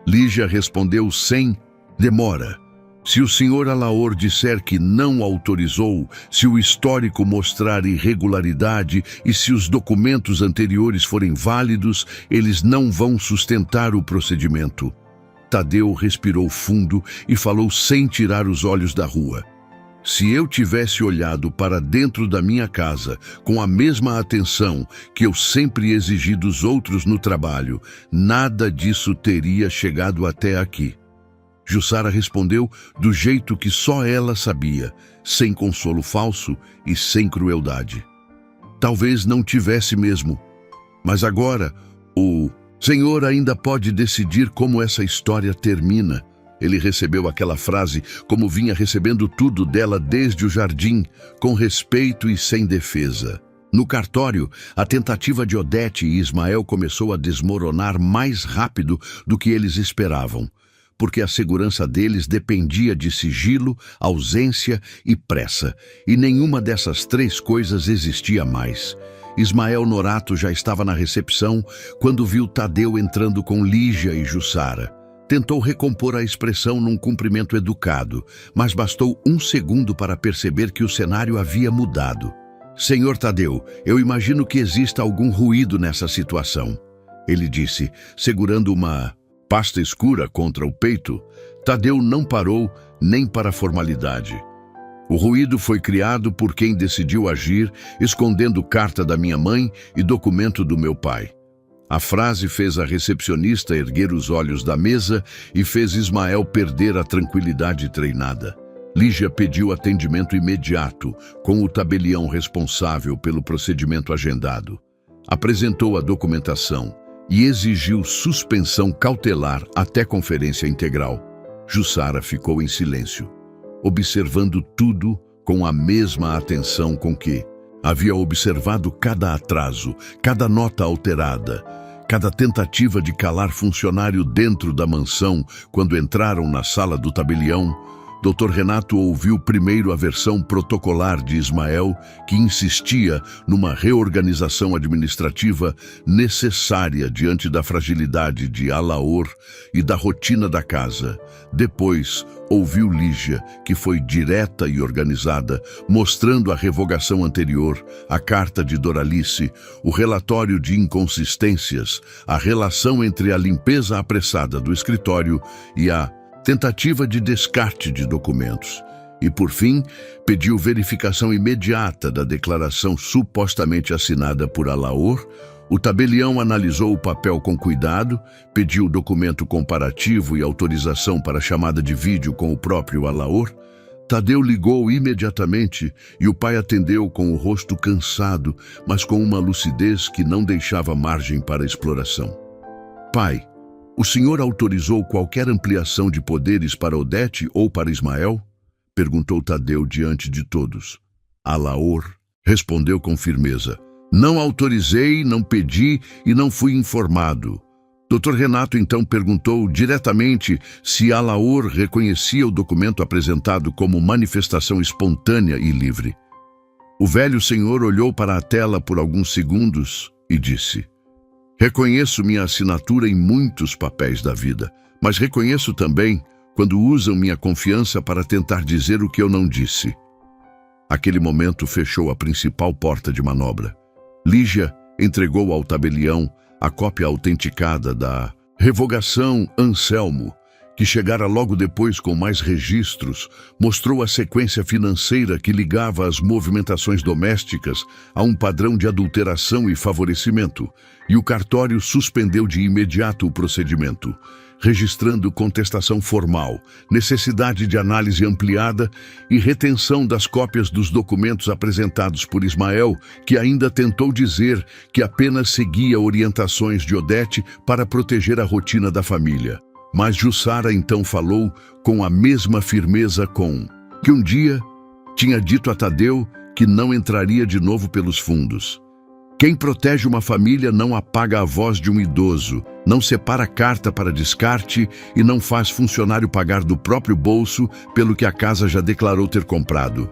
A: Lígia respondeu sem demora. Se o senhor Alaor disser que não autorizou, se o histórico mostrar irregularidade e se os documentos anteriores forem válidos, eles não vão sustentar o procedimento. Tadeu respirou fundo e falou sem tirar os olhos da rua. Se eu tivesse olhado para dentro da minha casa com a mesma atenção que eu sempre exigi dos outros no trabalho, nada disso teria chegado até aqui. Jussara respondeu do jeito que só ela sabia, sem consolo falso e sem crueldade. Talvez não tivesse mesmo, mas agora o Senhor ainda pode decidir como essa história termina. Ele recebeu aquela frase como vinha recebendo tudo dela desde o jardim, com respeito e sem defesa. No cartório, a tentativa de Odete e Ismael começou a desmoronar mais rápido do que eles esperavam, porque a segurança deles dependia de sigilo, ausência e pressa, e nenhuma dessas três coisas existia mais. Ismael Norato já estava na recepção quando viu Tadeu entrando com Lígia e Jussara. Tentou recompor a expressão num cumprimento educado, mas bastou um segundo para perceber que o cenário havia mudado. Senhor Tadeu, eu imagino que exista algum ruído nessa situação, ele disse, segurando uma pasta escura contra o peito. Tadeu não parou nem para a formalidade. O ruído foi criado por quem decidiu agir, escondendo carta da minha mãe e documento do meu pai. A frase fez a recepcionista erguer os olhos da mesa e fez Ismael perder a tranquilidade treinada. Lígia pediu atendimento imediato, com o tabelião responsável pelo procedimento agendado. Apresentou a documentação e exigiu suspensão cautelar até conferência integral. Jussara ficou em silêncio, observando tudo com a mesma atenção com que havia observado cada atraso, cada nota alterada, cada tentativa de calar funcionário dentro da mansão quando entraram na sala do tabelião. Dr. Renato ouviu primeiro a versão protocolar de Ismael, que insistia numa reorganização administrativa necessária diante da fragilidade de Alaor e da rotina da casa. Depois, ouviu Lígia, que foi direta e organizada, mostrando a revogação anterior, a carta de Doralice, o relatório de inconsistências, a relação entre a limpeza apressada do escritório e a tentativa de descarte de documentos. E, por fim, pediu verificação imediata da declaração supostamente assinada por Alaor. O tabelião analisou o papel com cuidado, pediu documento comparativo e autorização para chamada de vídeo com o próprio Alaor. Tadeu ligou imediatamente e o pai atendeu com o rosto cansado, mas com uma lucidez que não deixava margem para exploração. Pai, o senhor autorizou qualquer ampliação de poderes para Odete ou para Ismael? Perguntou Tadeu diante de todos. Alaor respondeu com firmeza. Não autorizei, não pedi e não fui informado. Dr. Renato então perguntou diretamente se Alaor reconhecia o documento apresentado como manifestação espontânea e livre. O velho senhor olhou para a tela por alguns segundos e disse: reconheço minha assinatura em muitos papéis da vida, mas reconheço também quando usam minha confiança para tentar dizer o que eu não disse. Aquele momento fechou a principal porta de manobra. Lígia entregou ao tabelião a cópia autenticada da revogação Anselmo, que chegara logo depois com mais registros, mostrou a sequência financeira que ligava as movimentações domésticas a um padrão de adulteração e favorecimento, e o cartório suspendeu de imediato o procedimento. registrando contestação formal, necessidade de análise ampliada e retenção das cópias dos documentos apresentados por Ismael, que ainda tentou dizer que apenas seguia orientações de Odete para proteger a rotina da família. Mas Jussara então falou com a mesma firmeza que um dia tinha dito a Tadeu que não entraria de novo pelos fundos. Quem protege uma família não apaga a voz de um idoso, não separa carta para descarte e não faz funcionário pagar do próprio bolso pelo que a casa já declarou ter comprado.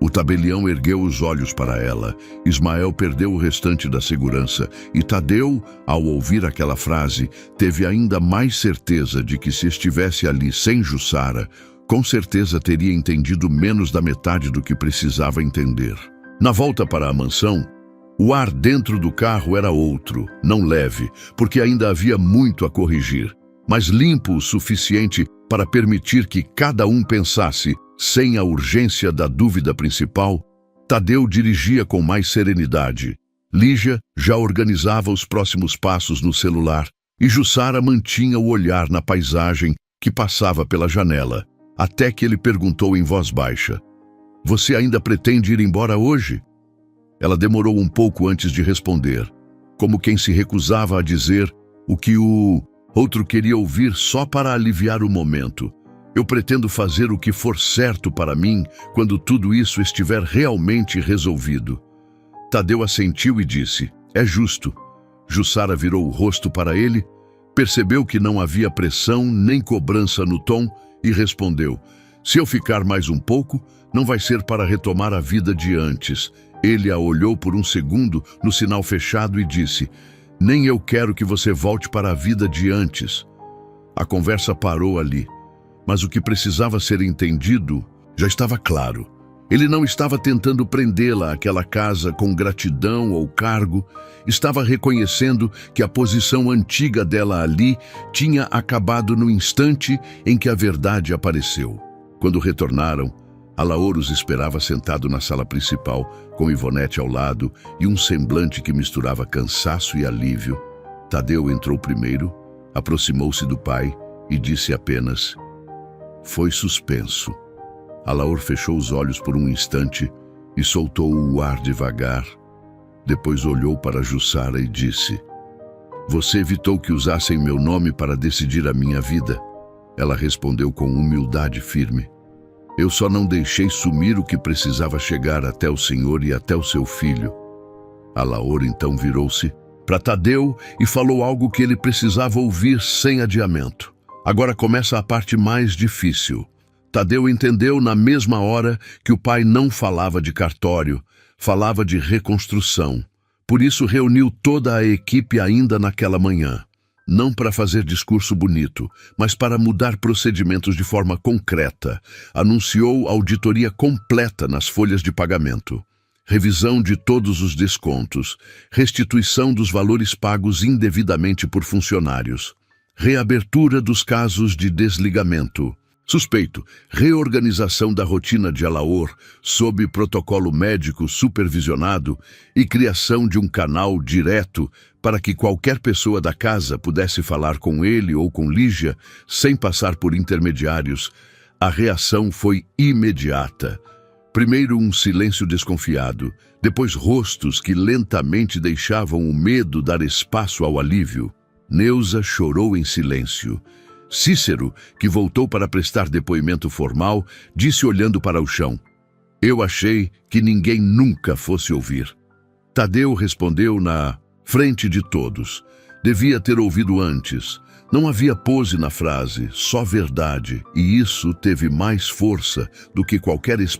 A: O tabelião ergueu os olhos para ela. Ismael perdeu o restante da segurança e Tadeu, ao ouvir aquela frase, teve ainda mais certeza de que se estivesse ali sem Jussara, com certeza teria entendido menos da metade do que precisava entender. Na volta para a mansão, o ar dentro do carro era outro, não leve, porque ainda havia muito a corrigir, mas limpo o suficiente para permitir que cada um pensasse, sem a urgência da dúvida principal. Tadeu dirigia com mais serenidade. Lígia já organizava os próximos passos no celular e Jussara mantinha o olhar na paisagem que passava pela janela, até que ele perguntou em voz baixa: "Você ainda pretende ir embora hoje?" Ela demorou um pouco antes de responder, como quem se recusava a dizer o que o outro queria ouvir só para aliviar o momento. "Eu pretendo fazer o que for certo para mim quando tudo isso estiver realmente resolvido." Tadeu assentiu e disse: "É justo." Jussara virou o rosto para ele, percebeu que não havia pressão nem cobrança no tom e respondeu: "Se eu ficar mais um pouco, não vai ser para retomar a vida de antes." Ele a olhou por um segundo no sinal fechado e disse: "Nem eu quero que você volte para a vida de antes." A conversa parou ali, mas o que precisava ser entendido já estava claro. Ele não estava tentando prendê-la àquela casa com gratidão ou cargo, estava reconhecendo que a posição antiga dela ali tinha acabado no instante em que a verdade apareceu. Quando retornaram, Alaor os esperava sentado na sala principal, com Ivonete ao lado e um semblante que misturava cansaço e alívio. Tadeu entrou primeiro, aproximou-se do pai e disse apenas: "Foi suspenso." Alaor fechou os olhos por um instante e soltou o ar devagar. Depois olhou para Jussara e disse: "Você evitou que usassem meu nome para decidir a minha vida." Ela respondeu com humildade firme: "Eu só não deixei sumir o que precisava chegar até o senhor e até o seu filho." Alaor então virou-se para Tadeu e falou algo que ele precisava ouvir sem adiamento. Agora começa a parte mais difícil. Tadeu entendeu na mesma hora que o pai não falava de cartório, falava de reconstrução. Por isso reuniu toda a equipe ainda naquela manhã. Não para fazer discurso bonito, mas para mudar procedimentos de forma concreta. Anunciou auditoria completa nas folhas de pagamento, revisão de todos os descontos, restituição dos valores pagos indevidamente por funcionários, reabertura dos casos de desligamento suspeito, reorganização da rotina de Alaor sob protocolo médico supervisionado e criação de um canal direto para que qualquer pessoa da casa pudesse falar com ele ou com Lígia sem passar por intermediários. A reação foi imediata. Primeiro um silêncio desconfiado, depois rostos que lentamente deixavam o medo dar espaço ao alívio. Neuza chorou em silêncio. Cícero, que voltou para prestar depoimento formal, disse olhando para o chão: "Eu achei que ninguém nunca fosse ouvir." Tadeu respondeu na frente de todos: "Devia ter ouvido antes." Não havia pose na frase, só verdade, e isso teve mais força do que qualquer explicação